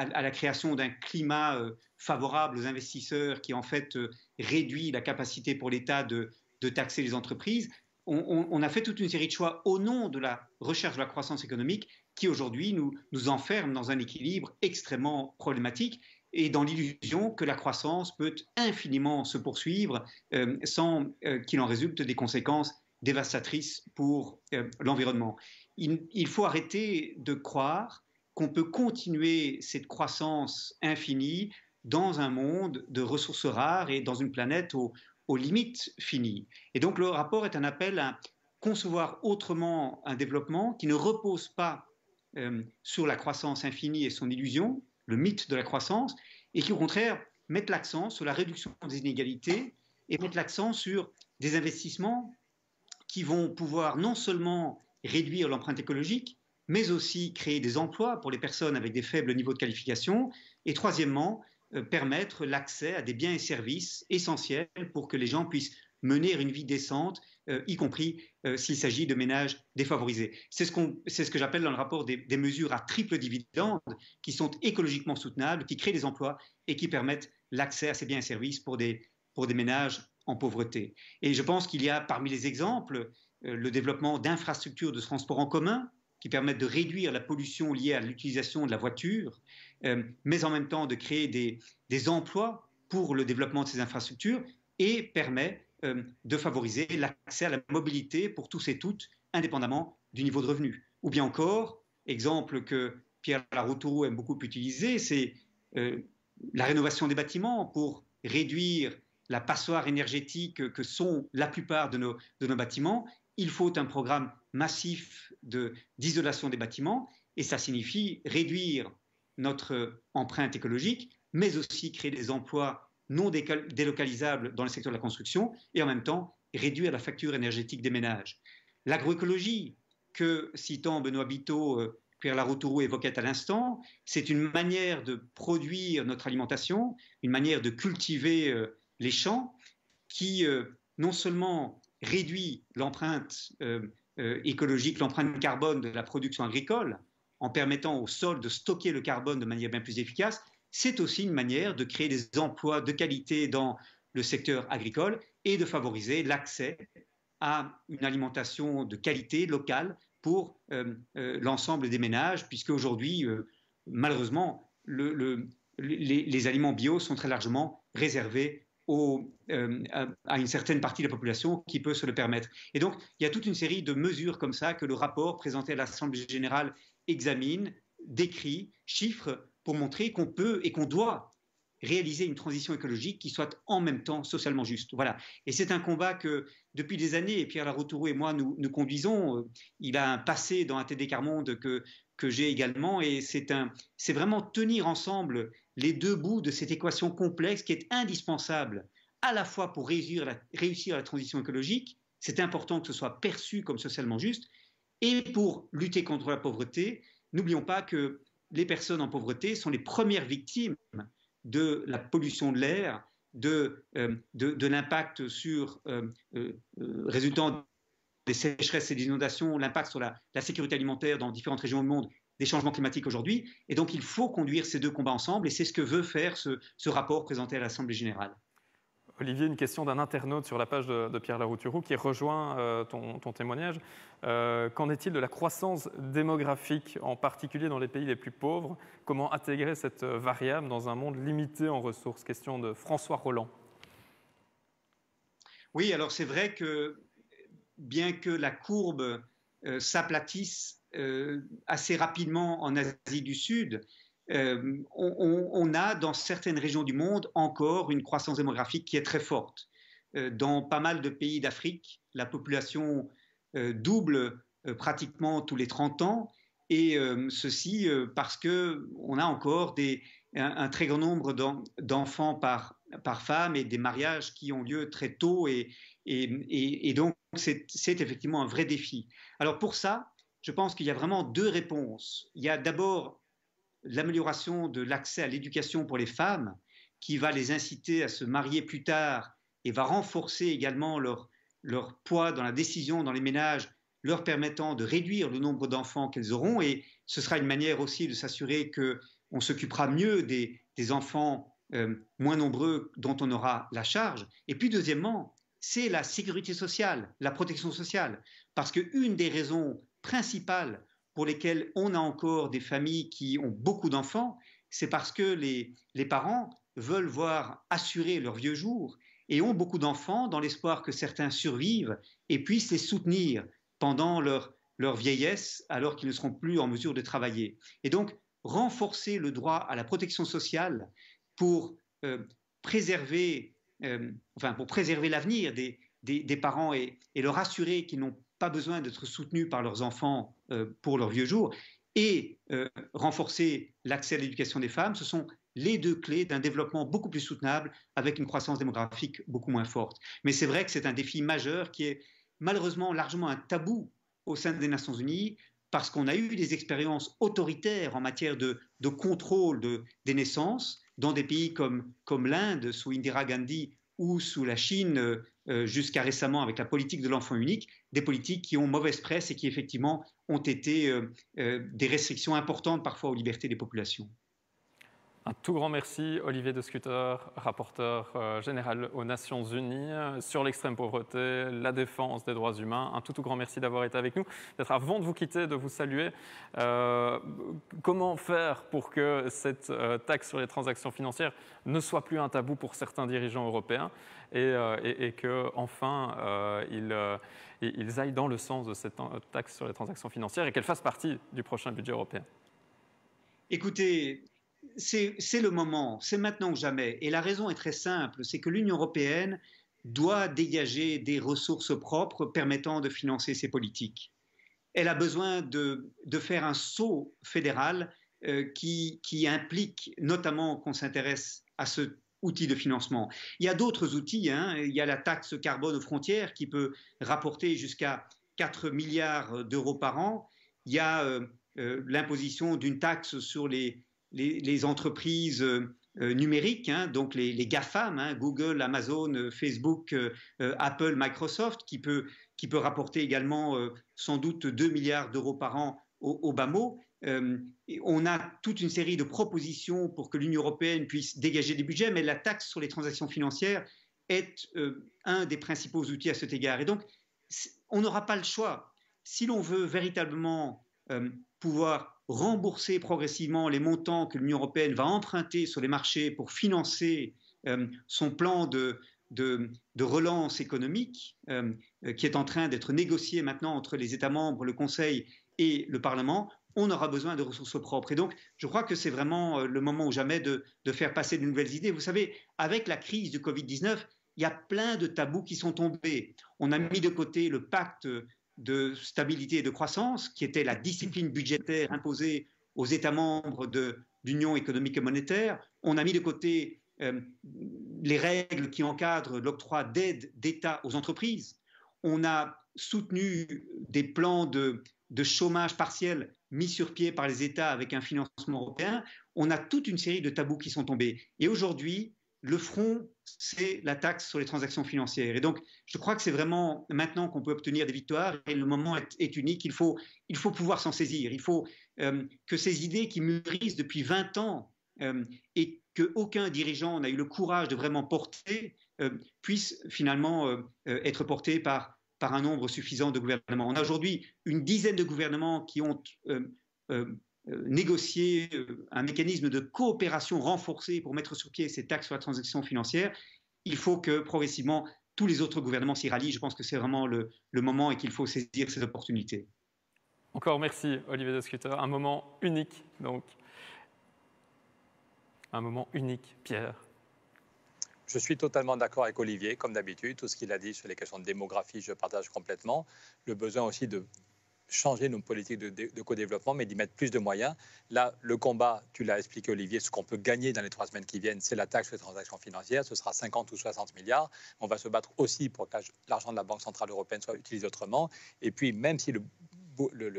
la création d'un climat favorable aux investisseurs qui en fait réduit la capacité pour l'État de taxer les entreprises. On a fait toute une série de choix au nom de la recherche de la croissance économique qui aujourd'hui nous enferme dans un équilibre extrêmement problématique et dans l'illusion que la croissance peut infiniment se poursuivre sans qu'il en résulte des conséquences dévastatrices pour l'environnement. Il faut arrêter de croire qu'on peut continuer cette croissance infinie dans un monde de ressources rares et dans une planète aux limites finies. Et donc le rapport est un appel à concevoir autrement un développement qui ne repose pas sur la croissance infinie et son illusion, le mythe de la croissance, et qui au contraire mette l'accent sur la réduction des inégalités et mette l'accent sur des investissements qui vont pouvoir non seulement réduire l'empreinte écologique, mais aussi créer des emplois pour les personnes avec des faibles niveaux de qualification, et troisièmement, permettre l'accès à des biens et services essentiels pour que les gens puissent mener une vie décente, y compris s'il s'agit de ménages défavorisés. C'est ce que j'appelle dans le rapport des mesures à triple dividende qui sont écologiquement soutenables, qui créent des emplois et qui permettent l'accès à ces biens et services pour des ménages en pauvreté. Et je pense qu'il y a parmi les exemples le développement d'infrastructures de transport en commun qui permettent de réduire la pollution liée à l'utilisation de la voiture, mais en même temps de créer des emplois pour le développement de ces infrastructures et permet de favoriser l'accès à la mobilité pour tous et toutes, indépendamment du niveau de revenu. Ou bien encore, exemple que Pierre Laroutourou aime beaucoup utiliser, c'est la rénovation des bâtiments pour réduire la passoire énergétique que sont la plupart de nos bâtiments. Il faut un programme massif d'isolation des bâtiments et ça signifie réduire notre empreinte écologique, mais aussi créer des emplois non délocalisables dans le secteur de la construction et en même temps réduire la facture énergétique des ménages. L'agroécologie que, citant Benoît Biteau, Pierre Laroutourou évoquait à l'instant, c'est une manière de produire notre alimentation, une manière de cultiver les champs qui non seulement réduit l'empreinte écologique, l'empreinte carbone de la production agricole en permettant au sol de stocker le carbone de manière bien plus efficace, c'est aussi une manière de créer des emplois de qualité dans le secteur agricole et de favoriser l'accès à une alimentation de qualité locale pour l'ensemble des ménages, puisque aujourd'hui, malheureusement, les aliments bio sont très largement réservés à une certaine partie de la population qui peut se le permettre. Et donc, il y a toute une série de mesures comme ça que le rapport présenté à l'Assemblée générale examine, décrit, chiffre, pour montrer qu'on peut et qu'on doit réaliser une transition écologique qui soit en même temps socialement juste. Voilà. Et c'est un combat que, depuis des années, et Pierre Laroutourou et moi, nous conduisons. Il a un passé dans ATD Quart Monde que j'ai également, et c'est vraiment tenir ensemble les deux bouts de cette équation complexe qui est indispensable à la fois pour réussir la transition écologique, c'est important que ce soit perçu comme socialement juste, et pour lutter contre la pauvreté. N'oublions pas que les personnes en pauvreté sont les premières victimes de la pollution de l'air, de l'impact résultant des sécheresses et des inondations, l'impact sur la sécurité alimentaire dans différentes régions du monde, des changements climatiques aujourd'hui. Et donc, il faut conduire ces deux combats ensemble et c'est ce que veut faire ce rapport présenté à l'Assemblée générale. Olivier, une question d'un internaute sur la page de Pierre Larouturou qui rejoint ton témoignage. Qu'en est-il de la croissance démographique, en particulier dans les pays les plus pauvres? Comment intégrer cette variable dans un monde limité en ressources? Question de François Roland. Oui, alors c'est vrai que bien que la courbe s'aplatisse assez rapidement en Asie du Sud, on a dans certaines régions du monde encore une croissance démographique qui est très forte. Dans pas mal de pays d'Afrique, la population double pratiquement tous les 30 ans, et ceci parce qu'on a encore un très grand nombre d'enfants par femme et des mariages qui ont lieu très tôt, et donc c'est effectivement un vrai défi. Alors pour ça, je pense qu'il y a vraiment deux réponses. Il y a d'abord l'amélioration de l'accès à l'éducation pour les femmes, qui va les inciter à se marier plus tard et va renforcer également leur poids dans la décision dans les ménages, leur permettant de réduire le nombre d'enfants qu'elles auront. Et ce sera une manière aussi de s'assurer qu'on s'occupera mieux des enfants moins nombreux dont on aura la charge. Et puis deuxièmement, c'est la sécurité sociale, la protection sociale. Parce qu'une des raisons principales pour lesquelles on a encore des familles qui ont beaucoup d'enfants, c'est parce que les parents veulent voir assurer leurs vieux jours et ont beaucoup d'enfants dans l'espoir que certains survivent et puissent les soutenir pendant leur vieillesse alors qu'ils ne seront plus en mesure de travailler. Et donc, renforcer le droit à la protection sociale pour préserver l'avenir des parents et leur assurer qu'ils n'ont pas besoin d'être soutenus par leurs enfants pour leurs vieux jours, et renforcer l'accès à l'éducation des femmes, ce sont les deux clés d'un développement beaucoup plus soutenable avec une croissance démographique beaucoup moins forte. Mais c'est vrai que c'est un défi majeur qui est malheureusement largement un tabou au sein des Nations Unies, parce qu'on a eu des expériences autoritaires en matière de contrôle des naissances dans des pays comme l'Inde sous Indira Gandhi ou sous la Chine jusqu'à récemment avec la politique de l'enfant unique, des politiques qui ont mauvaise presse et qui effectivement ont été des restrictions importantes parfois aux libertés des populations. Un tout grand merci, Olivier De Scutter, rapporteur général aux Nations Unies sur l'extrême pauvreté, la défense des droits humains. Un tout grand merci d'avoir été avec nous. Peut-être avant de vous quitter, de vous saluer, comment faire pour que cette taxe sur les transactions financières ne soit plus un tabou pour certains dirigeants européens et qu'enfin ils aillent dans le sens de cette taxe sur les transactions financières et qu'elle fasse partie du prochain budget européen? Écoutez, c'est le moment, c'est maintenant ou jamais. Et la raison est très simple, c'est que l'Union européenne doit dégager des ressources propres permettant de financer ses politiques. Elle a besoin de faire un saut fédéral qui implique notamment qu'on s'intéresse à ce outil de financement. Il y a d'autres outils, il y a la taxe carbone aux frontières qui peut rapporter jusqu'à 4 milliards d'euros par an. Il y a l'imposition d'une taxe sur les entreprises numériques, donc les GAFAM, Google, Amazon, Facebook, Apple, Microsoft, qui peut rapporter également sans doute 2 milliards d'euros par an au bas mot. On a toute une série de propositions pour que l'Union européenne puisse dégager des budgets, mais la taxe sur les transactions financières est un des principaux outils à cet égard. Et donc, on n'aura pas le choix. Si l'on veut véritablement pouvoir rembourser progressivement les montants que l'Union européenne va emprunter sur les marchés pour financer son plan de relance économique qui est en train d'être négocié maintenant entre les États membres, le Conseil et le Parlement, on aura besoin de ressources propres. Et donc, je crois que c'est vraiment le moment ou jamais de faire passer de nouvelles idées. Vous savez, avec la crise du Covid-19, il y a plein de tabous qui sont tombés. On a mis de côté le pacte de stabilité et de croissance, qui était la discipline budgétaire imposée aux États membres de l'Union économique et monétaire. On a mis de côté les règles qui encadrent l'octroi d'aides d'État aux entreprises. On a soutenu des plans de chômage partiel mis sur pied par les États avec un financement européen. On a toute une série de tabous qui sont tombés. Et aujourd'hui, le front, c'est la taxe sur les transactions financières. Et donc, je crois que c'est vraiment maintenant qu'on peut obtenir des victoires et le moment est unique. Il faut pouvoir s'en saisir. Il faut que ces idées qui mûrissent depuis 20 ans et qu'aucun dirigeant n'a eu le courage de vraiment porter, puisse finalement être porté par un nombre suffisant de gouvernements. On a aujourd'hui une dizaine de gouvernements qui ont négocié un mécanisme de coopération renforcée pour mettre sur pied ces taxes sur la transaction financière. Il faut que progressivement tous les autres gouvernements s'y rallient. Je pense que c'est vraiment le moment et qu'il faut saisir ces opportunités. Encore merci Olivier De Schutter, un moment unique donc. Un moment unique, Pierre. Je suis totalement d'accord avec Olivier, comme d'habitude. Tout ce qu'il a dit sur les questions de démographie, je partage complètement. Le besoin aussi de changer nos politiques de co-développement, mais d'y mettre plus de moyens. Là, le combat, tu l'as expliqué Olivier, ce qu'on peut gagner dans les 3 semaines qui viennent, c'est la taxe sur les transactions financières. Ce sera 50 ou 60 milliards. On va se battre aussi pour que l'argent de la Banque Centrale Européenne soit utilisé autrement. Et puis, même si le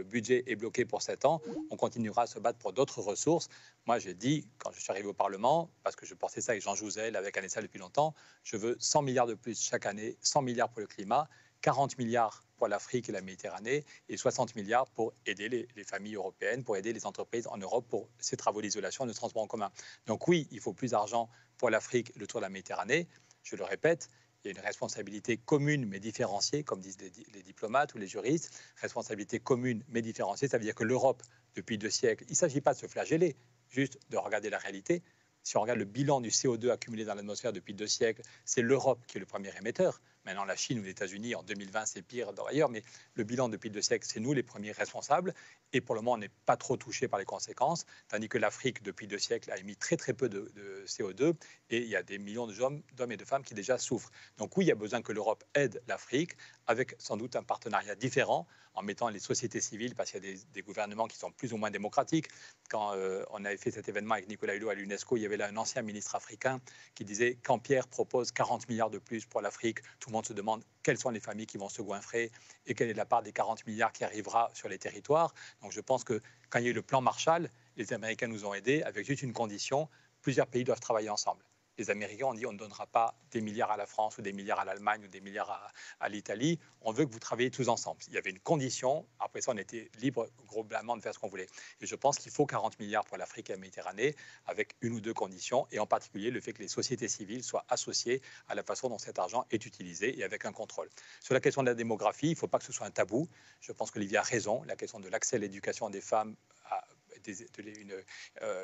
budget est bloqué pour 7 ans, on continuera à se battre pour d'autres ressources. Moi, j'ai dit, quand je suis arrivé au Parlement, parce que je portais ça avec Jean Jouzel, avec Anessa depuis longtemps, je veux 100 milliards de plus chaque année, 100 milliards pour le climat, 40 milliards pour l'Afrique et la Méditerranée et 60 milliards pour aider les familles européennes, pour aider les entreprises en Europe pour ces travaux d'isolation et de transport en commun. Donc oui, il faut plus d'argent pour l'Afrique et le tour de la Méditerranée. Je le répète, il y a une responsabilité commune mais différenciée, comme disent les diplomates ou les juristes. Responsabilité commune mais différenciée, ça veut dire que l'Europe, depuis 2 siècles, il ne s'agit pas de se flageller, juste de regarder la réalité. Si on regarde le bilan du CO2 accumulé dans l'atmosphère depuis 2 siècles, c'est l'Europe qui est le premier émetteur. Maintenant, la Chine ou les États-Unis, en 2020, c'est pire d'ailleurs, mais le bilan depuis 2 siècles, c'est nous les premiers responsables. Et pour le moment, on n'est pas trop touché par les conséquences, tandis que l'Afrique, depuis 2 siècles, a émis très très peu de CO2 et il y a des millions d'hommes et de femmes qui déjà souffrent. Donc oui, il y a besoin que l'Europe aide l'Afrique avec sans doute un partenariat différent en mettant les sociétés civiles, parce qu'il y a des gouvernements qui sont plus ou moins démocratiques. Quand on avait fait cet événement avec Nicolas Hulot à l'UNESCO, il y avait là un ancien ministre africain qui disait quand Pierre propose 40 milliards de plus pour l'Afrique, tout le monde se demande quelles sont les familles qui vont se goinfrer et quelle est la part des 40 milliards qui arrivera sur les territoires. Donc je pense que quand il y a eu le plan Marshall, les Américains nous ont aidés avec juste une condition, plusieurs pays doivent travailler ensemble. Les Américains ont dit on ne donnera pas des milliards à la France ou des milliards à l'Allemagne ou des milliards à l'Italie. On veut que vous travaillez tous ensemble. Il y avait une condition. Après ça, on était libre globalement de faire ce qu'on voulait. Et je pense qu'il faut 40 milliards pour l'Afrique et la Méditerranée avec 1 ou 2 conditions. Et en particulier, le fait que les sociétés civiles soient associées à la façon dont cet argent est utilisé et avec un contrôle. Sur la question de la démographie, il ne faut pas que ce soit un tabou. Je pense qu'Olivier a raison. La question de l'accès à l'éducation des femmes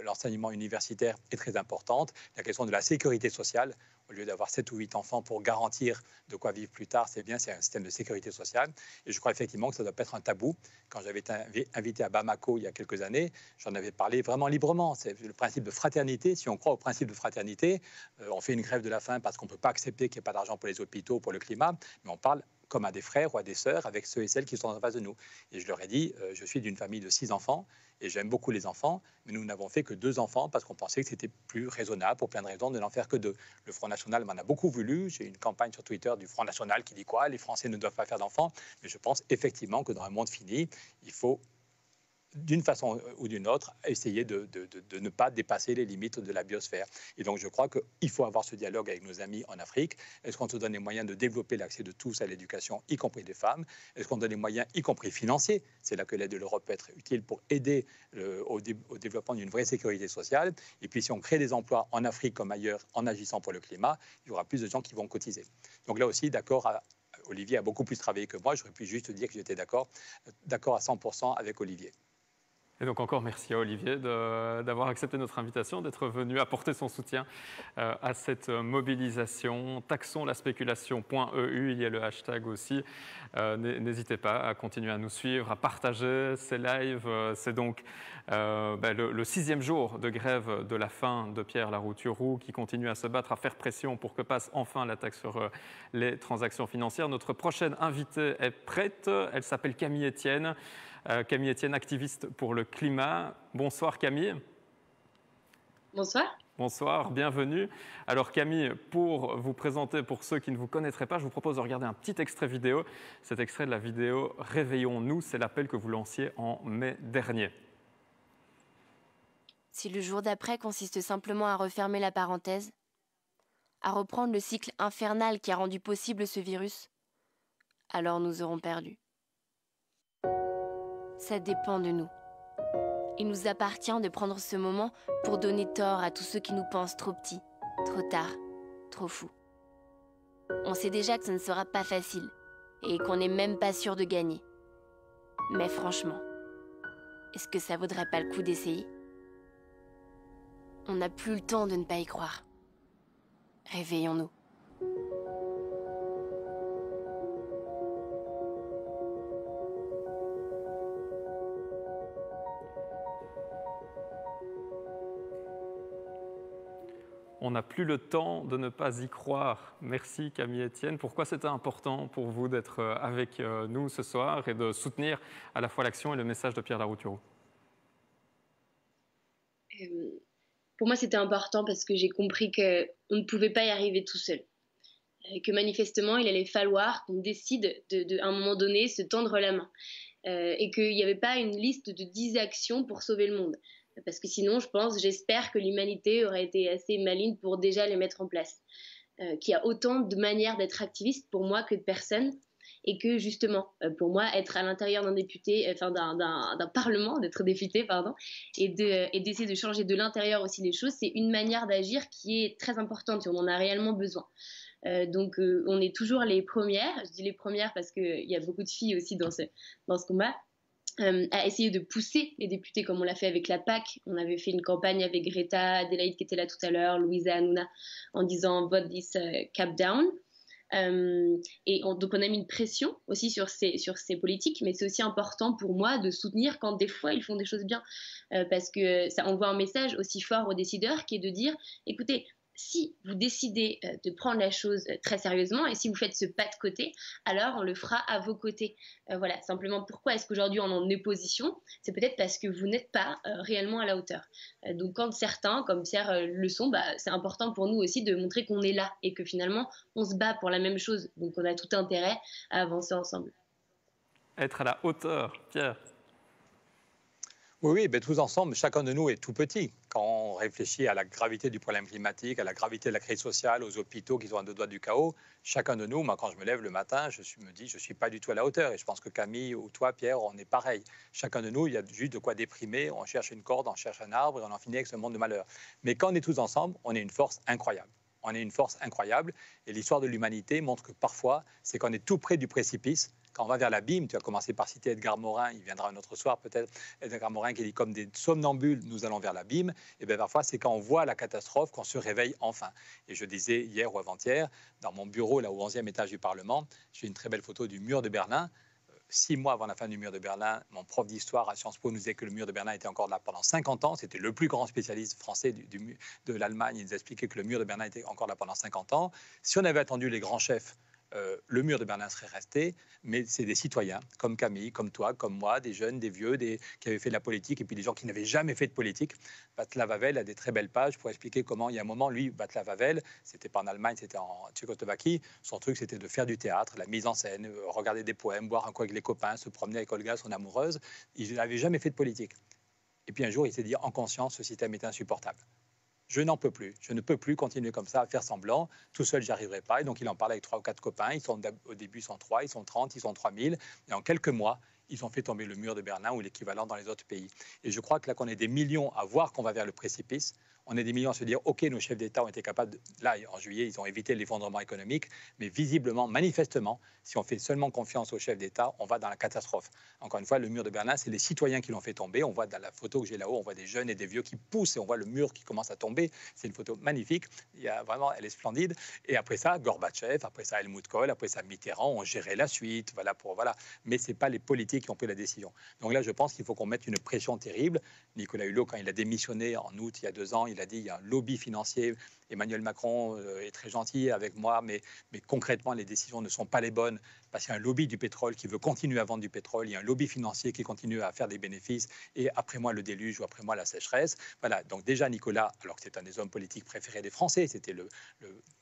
l'enseignement universitaire est très importante. La question de la sécurité sociale, au lieu d'avoir 7 ou 8 enfants pour garantir de quoi vivre plus tard, c'est bien, c'est un système de sécurité sociale. Et je crois effectivement que ça ne doit pas être un tabou. Quand j'avais été invité à Bamako il y a quelques années, j'en avais parlé vraiment librement. C'est le principe de fraternité. Si on croit au principe de fraternité, on fait une grève de la faim parce qu'on ne peut pas accepter qu'il n'y ait pas d'argent pour les hôpitaux, pour le climat, mais on parle comme à des frères ou à des sœurs avec ceux et celles qui sont en face de nous. Et je leur ai dit, je suis d'une famille de 6 enfants et j'aime beaucoup les enfants, mais nous n'avons fait que 2 enfants parce qu'on pensait que c'était plus raisonnable, pour plein de raisons, de n'en faire que 2. Le Front National m'en a beaucoup voulu. J'ai une campagne sur Twitter du Front National qui dit quoi? Les Français ne doivent pas faire d'enfants. Mais je pense effectivement que dans un monde fini, il faut d'une façon ou d'une autre, essayer de ne pas dépasser les limites de la biosphère. Et donc, je crois qu'il faut avoir ce dialogue avec nos amis en Afrique. Est-ce qu'on se donne les moyens de développer l'accès de tous à l'éducation, y compris des femmes? Est-ce qu'on donne les moyens, y compris financiers? C'est là que l'aide de l'Europe peut être utile pour aider au développement d'une vraie sécurité sociale. Et puis, si on crée des emplois en Afrique comme ailleurs, en agissant pour le climat, il y aura plus de gens qui vont cotiser. Donc là aussi, Olivier a beaucoup plus travaillé que moi. J'aurais pu juste dire que j'étais d'accord à 100% avec Olivier. Et donc encore merci à Olivier d'avoir accepté notre invitation, d'être venu apporter son soutien à cette mobilisation. Taxons la spéculation.eu, il y a le hashtag aussi. N'hésitez pas à continuer à nous suivre, à partager ces lives. C'est donc le 6e jour de grève de la faim de Pierre Larrouturou qui continue à se battre, à faire pression pour que passe enfin la taxe sur les transactions financières. Notre prochaine invitée est prête, elle s'appelle Camille Etienne. Camille Etienne, activiste pour le climat. Bonsoir Camille. Bonsoir. Bonsoir, bienvenue. Alors Camille, pour vous présenter, pour ceux qui ne vous connaîtraient pas, je vous propose de regarder un petit extrait vidéo. Cet extrait de la vidéo « Réveillons-nous », c'est l'appel que vous lanciez en mai dernier. Si le jour d'après consiste simplement à refermer la parenthèse, à reprendre le cycle infernal qui a rendu possible ce virus, alors nous aurons perdu. Ça dépend de nous. Il nous appartient de prendre ce moment pour donner tort à tous ceux qui nous pensent trop petits, trop tard, trop fous. On sait déjà que ce ne sera pas facile et qu'on n'est même pas sûr de gagner. Mais franchement, est-ce que ça vaudrait pas le coup d'essayer? On n'a plus le temps de ne pas y croire. Réveillons-nous. On n'a plus le temps de ne pas y croire. Merci Camille Etienne. Pourquoi c'était important pour vous d'être avec nous ce soir et de soutenir à la fois l'action et le message de Pierre Larouturou? Pour moi, c'était important parce que j'ai compris qu'on ne pouvait pas y arriver tout seul. Que manifestement, il allait falloir qu'on décide à un moment donné se tendre la main. Et qu'il n'y avait pas une liste de 10 actions pour sauver le monde. Parce que sinon, j'espère que l'humanité aurait été assez maligne pour déjà les mettre en place. Qu'il y a autant de manières d'être activiste pour moi que de personnes. Et que justement, pour moi, être à l'intérieur d'un parlement, d'être député, et d'essayer de changer de l'intérieur aussi les choses, c'est une manière d'agir qui est très importante et on en a réellement besoin. Donc on est toujours les premières, je dis les premières parce qu'il y a beaucoup de filles aussi dans ce combat, à essayer de pousser les députés comme on l'a fait avec la PAC. On avait fait une campagne avec Greta, Adélaïde qui était là tout à l'heure, Louisa, Hanouna, en disant « Vote this cap down ». Donc on a mis une pression aussi sur ces politiques, mais c'est aussi important pour moi de soutenir quand des fois ils font des choses bien, parce que ça envoie un message aussi fort aux décideurs qui est de dire écoutez, si vous décidez de prendre la chose très sérieusement et si vous faites ce pas de côté, alors on le fera à vos côtés. Voilà, simplement pourquoi est-ce qu'aujourd'hui on est en opposition? C'est peut-être parce que vous n'êtes pas réellement à la hauteur. Donc quand certains, comme Pierre, le sont, c'est important pour nous aussi de montrer qu'on est là et que finalement on se bat pour la même chose. Donc on a tout intérêt à avancer ensemble. Être à la hauteur, Pierre. Oui, tous ensemble, chacun de nous est tout petit. Quand on réfléchit à la gravité du problème climatique, à la gravité de la crise sociale, aux hôpitaux qui sont à deux doigts du chaos, chacun de nous, moi, quand je me lève le matin, me dis, je ne suis pas du tout à la hauteur. Et je pense que Camille ou toi, Pierre, on est pareil. Chacun de nous, il y a juste de quoi déprimer. On cherche une corde, on cherche un arbre et on en finit avec ce monde de malheur. Mais quand on est tous ensemble, on est une force incroyable. On est une force incroyable. Et l'histoire de l'humanité montre que parfois, c'est qu'on est tout près du précipice. Quand on va vers l'abîme, tu as commencé par citer Edgar Morin, il viendra un autre soir peut-être, Edgar Morin qui dit comme des somnambules, nous allons vers l'abîme. Et bien parfois, c'est quand on voit la catastrophe qu'on se réveille enfin. Et je disais hier ou avant-hier, dans mon bureau, là au 11e étage du Parlement, j'ai une très belle photo du mur de Berlin. 6 mois avant la fin du mur de Berlin, mon prof d'histoire à Sciences Po nous disait que le mur de Berlin était encore là pendant 50 ans. C'était le plus grand spécialiste français de l'Allemagne. Il nous expliquait que le mur de Berlin était encore là pendant 50 ans. Si on avait attendu les grands chefs, le mur de Berlin serait resté, mais c'est des citoyens comme Camille, comme toi, comme moi, des jeunes, des vieux, qui avaient fait de la politique, et puis des gens qui n'avaient jamais fait de politique. Václav Havel a des très belles pages pour expliquer comment, il y a un moment, lui, Václav Havel, c'était pas en Allemagne, c'était en Tchécoslovaquie, son truc c'était de faire du théâtre, la mise en scène, regarder des poèmes, boire un coup avec les copains, se promener avec Olga, son amoureuse. Il n'avait jamais fait de politique. Et puis un jour, il s'est dit, en conscience, ce système est insupportable. Je n'en peux plus. Je ne peux plus continuer comme ça à faire semblant. Tout seul, j'y arriverai pas. Et donc, il en parle avec 3 ou 4 copains. Au début, ils sont 3, ils sont 30, ils sont 3000. Et en quelques mois, ils ont fait tomber le mur de Berlin ou l'équivalent dans les autres pays. Et je crois que là, qu'on est des millions à voir qu'on va vers le précipice, on est des millions à se dire, OK, nos chefs d'État ont été capables, là, en juillet, ils ont évité l'effondrement économique, mais visiblement, manifestement, si on fait seulement confiance aux chefs d'État, on va dans la catastrophe. Encore une fois, le mur de Berlin, c'est les citoyens qui l'ont fait tomber. On voit dans la photo que j'ai là-haut, on voit des jeunes et des vieux qui poussent et on voit le mur qui commence à tomber. C'est une photo magnifique. Elle est splendide. Et après ça, Gorbatchev, après ça, Helmut Kohl, après ça, Mitterrand ont géré la suite. Voilà. Mais ce n'est pas les politiques qui ont pris la décision. Donc là, je pense qu'il faut qu'on mette une pression terrible. Nicolas Hulot, quand il a démissionné en août, il y a 2 ans, il a dit il y a un lobby financier. Emmanuel Macron est très gentil avec moi, mais concrètement, les décisions ne sont pas les bonnes parce qu'il y a un lobby du pétrole qui veut continuer à vendre du pétrole, il y a un lobby financier qui continue à faire des bénéfices, et après moi le déluge ou après moi la sécheresse. Voilà, donc déjà Nicolas, alors que c'est un des hommes politiques préférés des Français, c'était le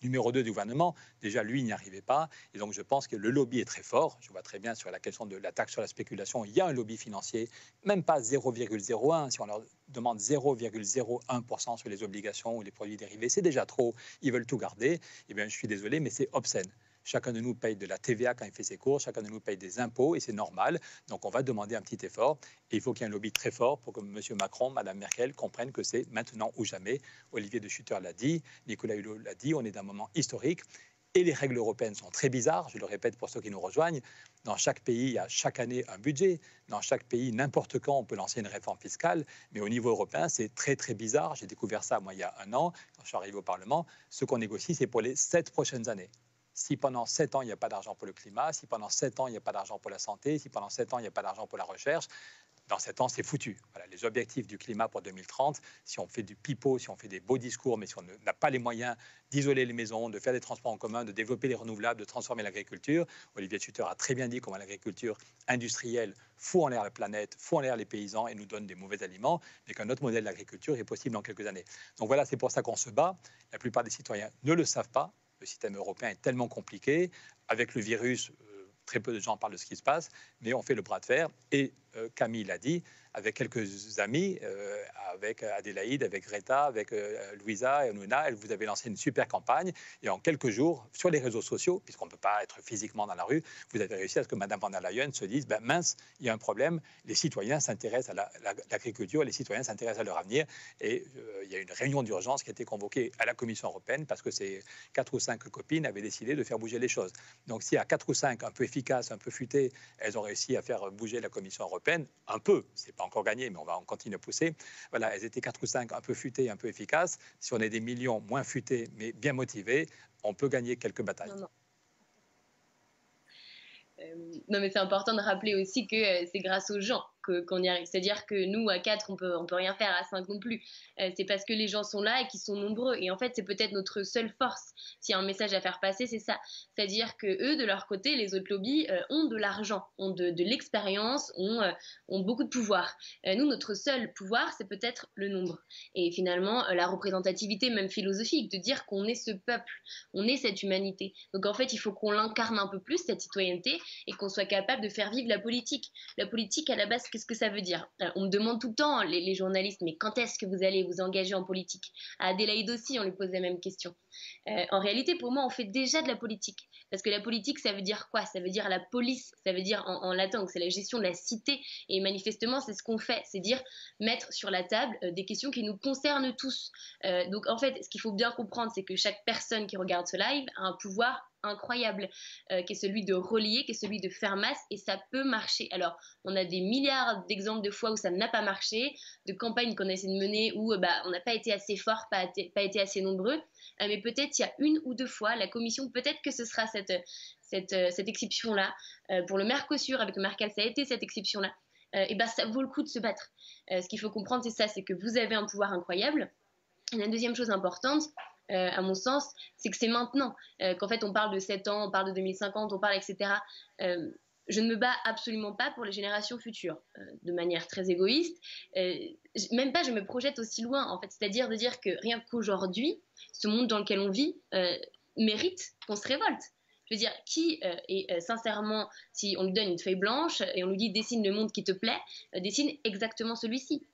numéro 2 du gouvernement, déjà lui il n'y arrivait pas, et donc je pense que le lobby est très fort. Je vois très bien sur la question de la taxe sur la spéculation, il y a un lobby financier, même pas 0,01, si on leur demande 0,01% sur les obligations ou les produits dérivés, c'est déjà trop, ils veulent tout garder. Eh bien, je suis désolé, mais c'est obscène. Chacun de nous paye de la TVA quand il fait ses courses, chacun de nous paye des impôts et c'est normal. Donc on va demander un petit effort et il faut qu'il y ait un lobby très fort pour que M. Macron, Mme Merkel comprennent que c'est maintenant ou jamais. Olivier de Schutter l'a dit, Nicolas Hulot l'a dit, on est dans un moment historique. Et les règles européennes sont très bizarres, je le répète pour ceux qui nous rejoignent. Dans chaque pays, il y a chaque année un budget. Dans chaque pays, n'importe quand, on peut lancer une réforme fiscale. Mais au niveau européen, c'est très, très bizarre. J'ai découvert ça, moi, il y a un an, quand je suis arrivé au Parlement. Ce qu'on négocie, c'est pour les 7 prochaines années. Si pendant 7 ans, il n'y a pas d'argent pour le climat, si pendant 7 ans, il n'y a pas d'argent pour la santé, si pendant 7 ans, il n'y a pas d'argent pour la recherche, dans 7 ans, c'est foutu. Voilà, les objectifs du climat pour 2030, si on fait du pipeau, si on fait des beaux discours, mais si on n'a pas les moyens d'isoler les maisons, de faire des transports en commun, de développer les renouvelables, de transformer l'agriculture, Olivier de Schutter a très bien dit comment l'agriculture industrielle fout en l'air la planète, fout en l'air les paysans et nous donne des mauvais aliments, mais qu'un autre modèle d'agriculture est possible dans quelques années. Donc voilà, c'est pour ça qu'on se bat. La plupart des citoyens ne le savent pas. Le système européen est tellement compliqué. Avec le virus, très peu de gens parlent de ce qui se passe, mais on fait le bras de fer. Et Camille l'a dit, avec quelques amis, avec Adélaïde, avec Greta, avec Louisa et Nouna, vous avez lancé une super campagne. Et en quelques jours, sur les réseaux sociaux, puisqu'on ne peut pas être physiquement dans la rue, vous avez réussi à ce que Mme von der Leyen se dise, ben mince, il y a un problème, les citoyens s'intéressent à l'agriculture, les citoyens s'intéressent à leur avenir. Et il y a une réunion d'urgence qui a été convoquée à la Commission européenne parce que ces 4 ou 5 copines avaient décidé de faire bouger les choses. Donc s'il y a 4 ou 5 un peu efficaces, un peu futées, elles ont réussi à faire bouger la Commission européenne, un peu, c'est pas encore gagné, mais on continue à pousser. Voilà, elles étaient 4 ou 5 un peu futées, un peu efficaces. Si on est des millions moins futés, mais bien motivés, on peut gagner quelques batailles. Non, mais c'est important de rappeler aussi que c'est grâce aux gens qu'on y arrive. C'est-à-dire que nous, à 4, on peut rien faire, à 5 non plus. C'est parce que les gens sont là et qu'ils sont nombreux. Et en fait, c'est peut-être notre seule force. S'il y a un message à faire passer, c'est ça. C'est-à-dire que eux, de leur côté, les autres lobbies ont de l'argent, ont de l'expérience, ont beaucoup de pouvoir. Nous, notre seul pouvoir, c'est peut-être le nombre. Et finalement, la représentativité, même philosophique, de dire qu'on est ce peuple, on est cette humanité. Donc en fait, il faut qu'on l'incarne un peu plus, cette citoyenneté, et qu'on soit capable de faire vivre la politique. La politique, à la base, qu'est-ce que ça veut dire? On me demande tout le temps, les journalistes, mais quand est-ce que vous allez vous engager en politique? À Adélaïde aussi, on lui pose la même question. En réalité, pour moi, on fait déjà de la politique. Parce que la politique, ça veut dire quoi? Ça veut dire la police, ça veut dire en latin, c'est la gestion de la cité. Et manifestement, c'est ce qu'on fait, c'est dire mettre sur la table des questions qui nous concernent tous. Donc en fait, ce qu'il faut bien comprendre, c'est que chaque personne qui regarde ce live a un pouvoir incroyable, qui est celui de relier, qui est celui de faire masse, et ça peut marcher. Alors, on a des milliards d'exemples de fois où ça n'a pas marché, de campagnes qu'on a essayé de mener où on n'a pas été assez fort, pas été assez nombreux, mais peut-être il y a 1 ou 2 fois, la commission, peut-être que ce sera cette exception-là. Pour le Mercosur, avec le Mercal, ça a été cette exception-là. Et ça vaut le coup de se battre. Ce qu'il faut comprendre, c'est ça, c'est que vous avez un pouvoir incroyable. Et la deuxième chose importante, à mon sens, c'est que c'est maintenant qu'en fait on parle de 7 ans, on parle de 2050, on parle etc. Je ne me bats absolument pas pour les générations futures, de manière très égoïste. Même pas, je me projette aussi loin, en fait, c'est-à-dire de dire que rien qu'aujourd'hui, ce monde dans lequel on vit mérite qu'on se révolte. Je veux dire, qui est sincèrement, si on lui donne une feuille blanche et on lui dit dessine le monde qui te plaît, dessine exactement celui-ci.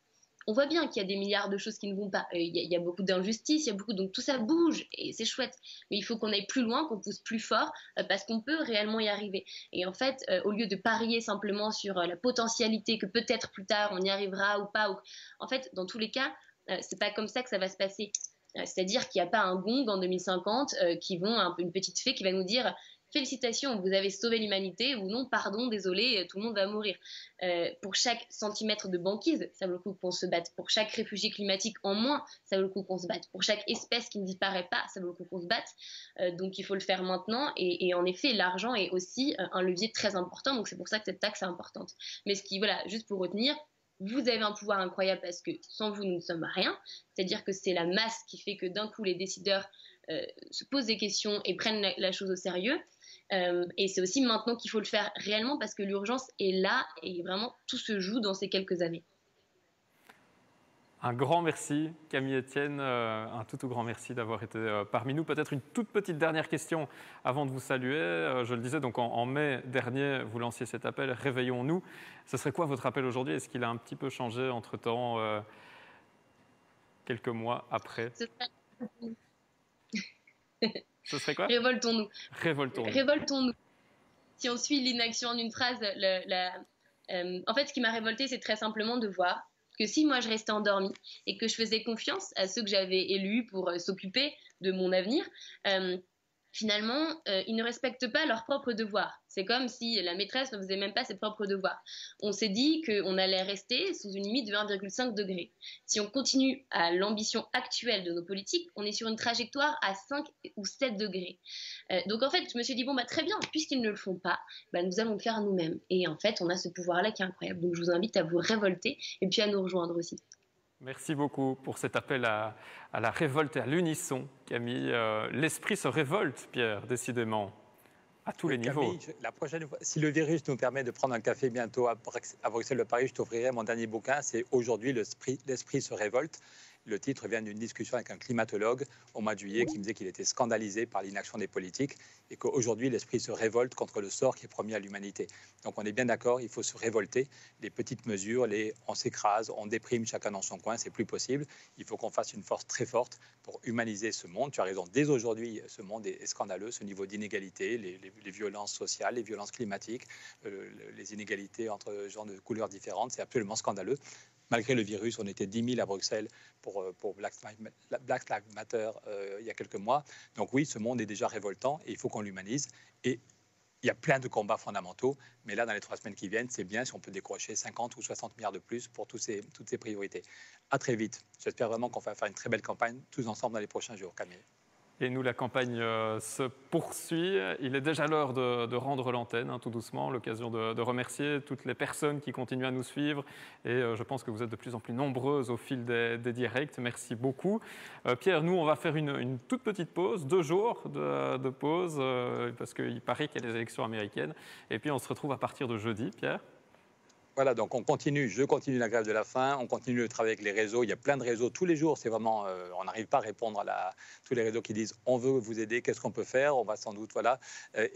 On voit bien qu'il y a des milliards de choses qui ne vont pas. Il y a beaucoup d'injustices, donc tout ça bouge et c'est chouette. Mais il faut qu'on aille plus loin, qu'on pousse plus fort parce qu'on peut réellement y arriver. Et en fait, au lieu de parier simplement sur la potentialité que peut-être plus tard on y arrivera ou pas, en fait, dans tous les cas, c'est pas comme ça que ça va se passer. C'est-à-dire qu'il n'y a pas un gong en 2050 une petite fée qui va nous dire félicitations, vous avez sauvé l'humanité, ou non, pardon, désolé, tout le monde va mourir. Pour chaque centimètre de banquise, ça vaut le coup qu'on se batte. Pour chaque réfugié climatique en moins, ça vaut le coup qu'on se batte. Pour chaque espèce qui ne disparaît pas, ça vaut le coup qu'on se batte. Donc il faut le faire maintenant. Et en effet, l'argent est aussi un levier très important. Donc c'est pour ça que cette taxe est importante. Mais juste pour retenir, vous avez un pouvoir incroyable parce que sans vous, nous ne sommes rien. C'est-à-dire que c'est la masse qui fait que d'un coup, les décideurs se posent des questions et prennent la chose au sérieux. Et c'est aussi maintenant qu'il faut le faire réellement parce que l'urgence est là et vraiment tout se joue dans ces quelques années. Un grand merci, Camille Etienne, un tout grand merci d'avoir été parmi nous. Peut-être une toute petite dernière question avant de vous saluer. Je le disais, donc en mai dernier, vous lanciez cet appel « Réveillons-nous ». Ce serait quoi votre appel aujourd'hui? Est-ce qu'il a un petit peu changé entre-temps, quelques mois après? Ce serait quoi? Révoltons-nous. Révoltons-nous. Révoltons-nous. Si on suit l'inaction en une phrase, en fait, ce qui m'a révoltée, c'est très simplement de voir que si moi je restais endormie et que je faisais confiance à ceux que j'avais élus pour s'occuper de mon avenir, finalement, ils ne respectent pas leurs propres devoirs. C'est comme si la maîtresse ne faisait même pas ses propres devoirs. On s'est dit qu'on allait rester sous une limite de 1,5 degré. Si on continue à l'ambition actuelle de nos politiques, on est sur une trajectoire à 5 ou 7 degrés. Donc en fait, je me suis dit, bon, très bien, puisqu'ils ne le font pas, nous allons le faire nous-mêmes. Et en fait, on a ce pouvoir-là qui est incroyable. Donc je vous invite à vous révolter et puis à nous rejoindre aussi. Merci beaucoup pour cet appel à la révolte et à l'unisson, Camille. L'esprit se révolte, Pierre, décidément, à tous les niveaux. Camille, la prochaine fois, si le virus nous permet de prendre un café bientôt à Bruxelles de Paris, je t'offrirai mon dernier bouquin, c'est « Aujourd'hui, l'esprit se révolte ». Le titre vient d'une discussion avec un climatologue au mois de juillet qui me disait qu'il était scandalisé par l'inaction des politiques et qu'aujourd'hui, l'esprit se révolte contre le sort qui est promis à l'humanité. Donc on est bien d'accord, il faut se révolter. Les petites mesures, on s'écrase, on déprime chacun dans son coin, c'est plus possible. Il faut qu'on fasse une force très forte pour humaniser ce monde. Tu as raison, dès aujourd'hui, ce monde est scandaleux, ce niveau d'inégalité, les violences sociales, les violences climatiques, les inégalités entre gens de couleurs différentes, c'est absolument scandaleux. Malgré le virus, on était 10 000 à Bruxelles pour Black Lives Matter il y a quelques mois. Donc oui, ce monde est déjà révoltant et il faut qu'on l'humanise. Et il y a plein de combats fondamentaux, mais là, dans les 3 semaines qui viennent, c'est bien si on peut décrocher 50 ou 60 milliards de plus pour toutes ces priorités. À très vite. J'espère vraiment qu'on va faire une très belle campagne tous ensemble dans les prochains jours, Camille. Et nous, la campagne se poursuit. Il est déjà l'heure de rendre l'antenne, tout doucement, l'occasion de remercier toutes les personnes qui continuent à nous suivre. Et je pense que vous êtes de plus en plus nombreuses au fil des directs. Merci beaucoup. Pierre, nous, on va faire une toute petite pause, 2 jours de pause, parce qu'il paraît qu'il y a des élections américaines. Et puis, on se retrouve à partir de jeudi, Pierre. Voilà, donc je continue la grève de la faim, on continue le travail avec les réseaux. Il y a plein de réseaux tous les jours. C'est vraiment, on n'arrive pas à répondre tous les réseaux qui disent on veut vous aider, qu'est-ce qu'on peut faire? On va sans doute, voilà.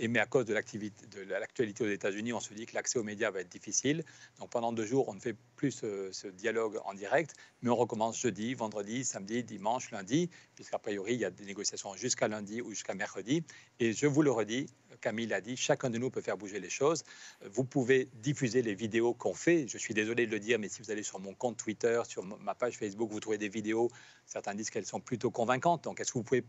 Mais à cause de l'actualité aux États-Unis, on se dit que l'accès aux médias va être difficile. Donc pendant 2 jours, on ne fait plus ce dialogue en direct, mais on recommence jeudi, vendredi, samedi, dimanche, lundi, puisqu'a priori, il y a des négociations jusqu'à lundi ou jusqu'à mercredi. Et je vous le redis, Camille l'a dit, chacun de nous peut faire bouger les choses. Vous pouvez diffuser les vidéos qu'on fait. Je suis désolé de le dire, mais si vous allez sur mon compte Twitter, sur ma page Facebook, vous trouvez des vidéos. Certains disent qu'elles sont plutôt convaincantes. Donc, est-ce que vous pouvez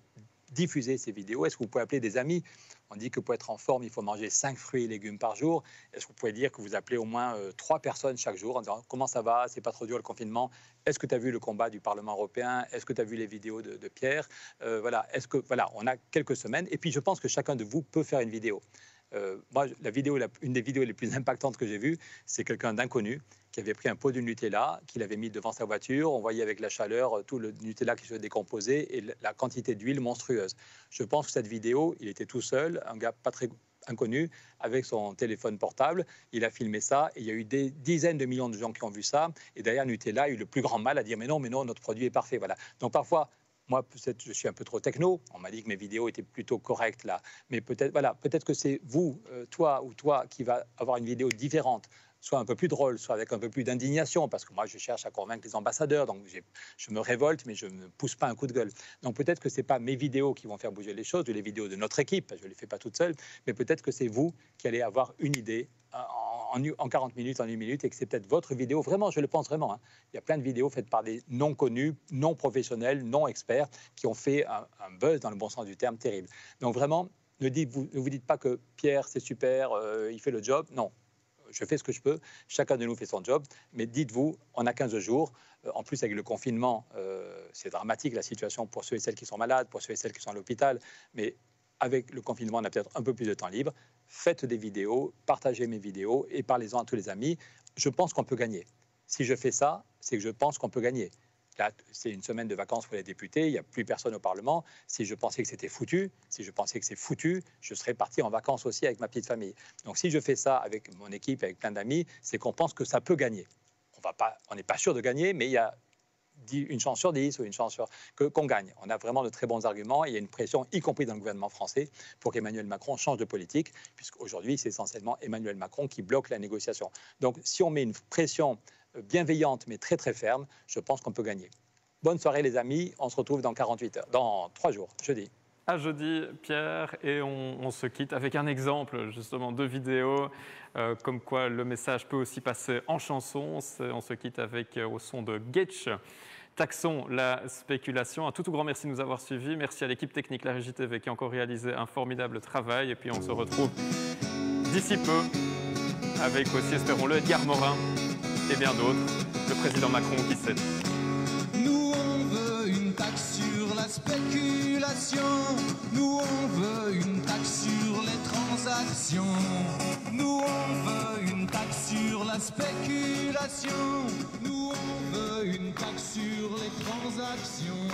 diffuser ces vidéos? Est-ce que vous pouvez appeler des amis? On dit que pour être en forme, il faut manger 5 fruits et légumes par jour. Est-ce que vous pouvez dire que vous appelez au moins 3 personnes chaque jour en disant comment ça va? C'est pas trop dur le confinement? Est-ce que tu as vu le combat du Parlement européen? Est-ce que tu as vu les vidéos de Pierre? Voilà. On a quelques semaines. Et puis, je pense que chacun de vous peut faire une vidéo. Moi, une des vidéos les plus impactantes que j'ai vues, c'est quelqu'un d'inconnu qui avait pris un pot de Nutella, qu'il avait mis devant sa voiture. On voyait avec la chaleur tout le Nutella qui se décomposait et la quantité d'huile monstrueuse. Je pense que cette vidéo, il était tout seul, un gars pas très inconnu, avec son téléphone portable. Il a filmé ça et il y a eu des dizaines de millions de gens qui ont vu ça. Et derrière Nutella a eu le plus grand mal à dire mais non, notre produit est parfait. Voilà. Donc parfois, moi, peut-être je suis un peu trop techno. On m'a dit que mes vidéos étaient plutôt correctes là. Mais peut-être que c'est vous, toi, qui va avoir une vidéo différente, soit un peu plus drôle, soit avec un peu plus d'indignation, parce que moi, je cherche à convaincre les ambassadeurs, donc je me révolte, mais je ne pousse pas un coup de gueule. Donc peut-être que ce n'est pas mes vidéos qui vont faire bouger les choses, ou les vidéos de notre équipe, je ne les fais pas toute seule, mais peut-être que c'est vous qui allez avoir une idée en 40 minutes, en 1 minute, et que c'est peut-être votre vidéo. Vraiment, je le pense vraiment. Il y a plein de vidéos faites par des non-connus, non-professionnels, non-experts, qui ont fait un buzz, dans le bon sens du terme, terrible. Donc vraiment, ne vous dites pas que Pierre, c'est super, il fait le job. Non. Je fais ce que je peux, chacun de nous fait son job, mais dites-vous, on a 15 jours, en plus avec le confinement, c'est dramatique la situation pour ceux et celles qui sont malades, pour ceux et celles qui sont à l'hôpital, mais avec le confinement, on a peut-être un peu plus de temps libre. Faites des vidéos, partagez mes vidéos et parlez-en à tous les amis. Je pense qu'on peut gagner. Si je fais ça, c'est que je pense qu'on peut gagner. Là, c'est une semaine de vacances pour les députés, il n'y a plus personne au Parlement. Si je pensais que c'était foutu, si je pensais que c'est foutu, je serais parti en vacances aussi avec ma petite famille. Donc si je fais ça avec mon équipe, avec plein d'amis, c'est qu'on pense que ça peut gagner. On n'est pas sûr de gagner, mais il y a une chance sur 10 ou une chance qu'on gagne. On a vraiment de très bons arguments et il y a une pression, y compris dans le gouvernement français, pour qu'Emmanuel Macron change de politique, puisqu'aujourd'hui, c'est essentiellement Emmanuel Macron qui bloque la négociation. Donc si on met une pression bienveillante mais très très ferme, je pense qu'on peut gagner. Bonne soirée les amis, on se retrouve dans 48 heures, dans 3 jours, jeudi. À jeudi, Pierre, et on se quitte avec un exemple justement de vidéo, comme quoi le message peut aussi passer en chanson. On se quitte avec au son de Getch. Taxons la spéculation. Un tout grand merci de nous avoir suivis. Merci à l'équipe technique, la Régie TV, qui a encore réalisé un formidable travail. Et puis on se retrouve d'ici peu avec aussi, espérons-le, Edgar Morin et bien d'autres. Le président Macron qui cède. Nous on veut une taxe sur la spéculation. Nous on veut une taxe sur les transactions. Nous on veut une taxe sur la spéculation. Nous on veut une taxe sur les transactions.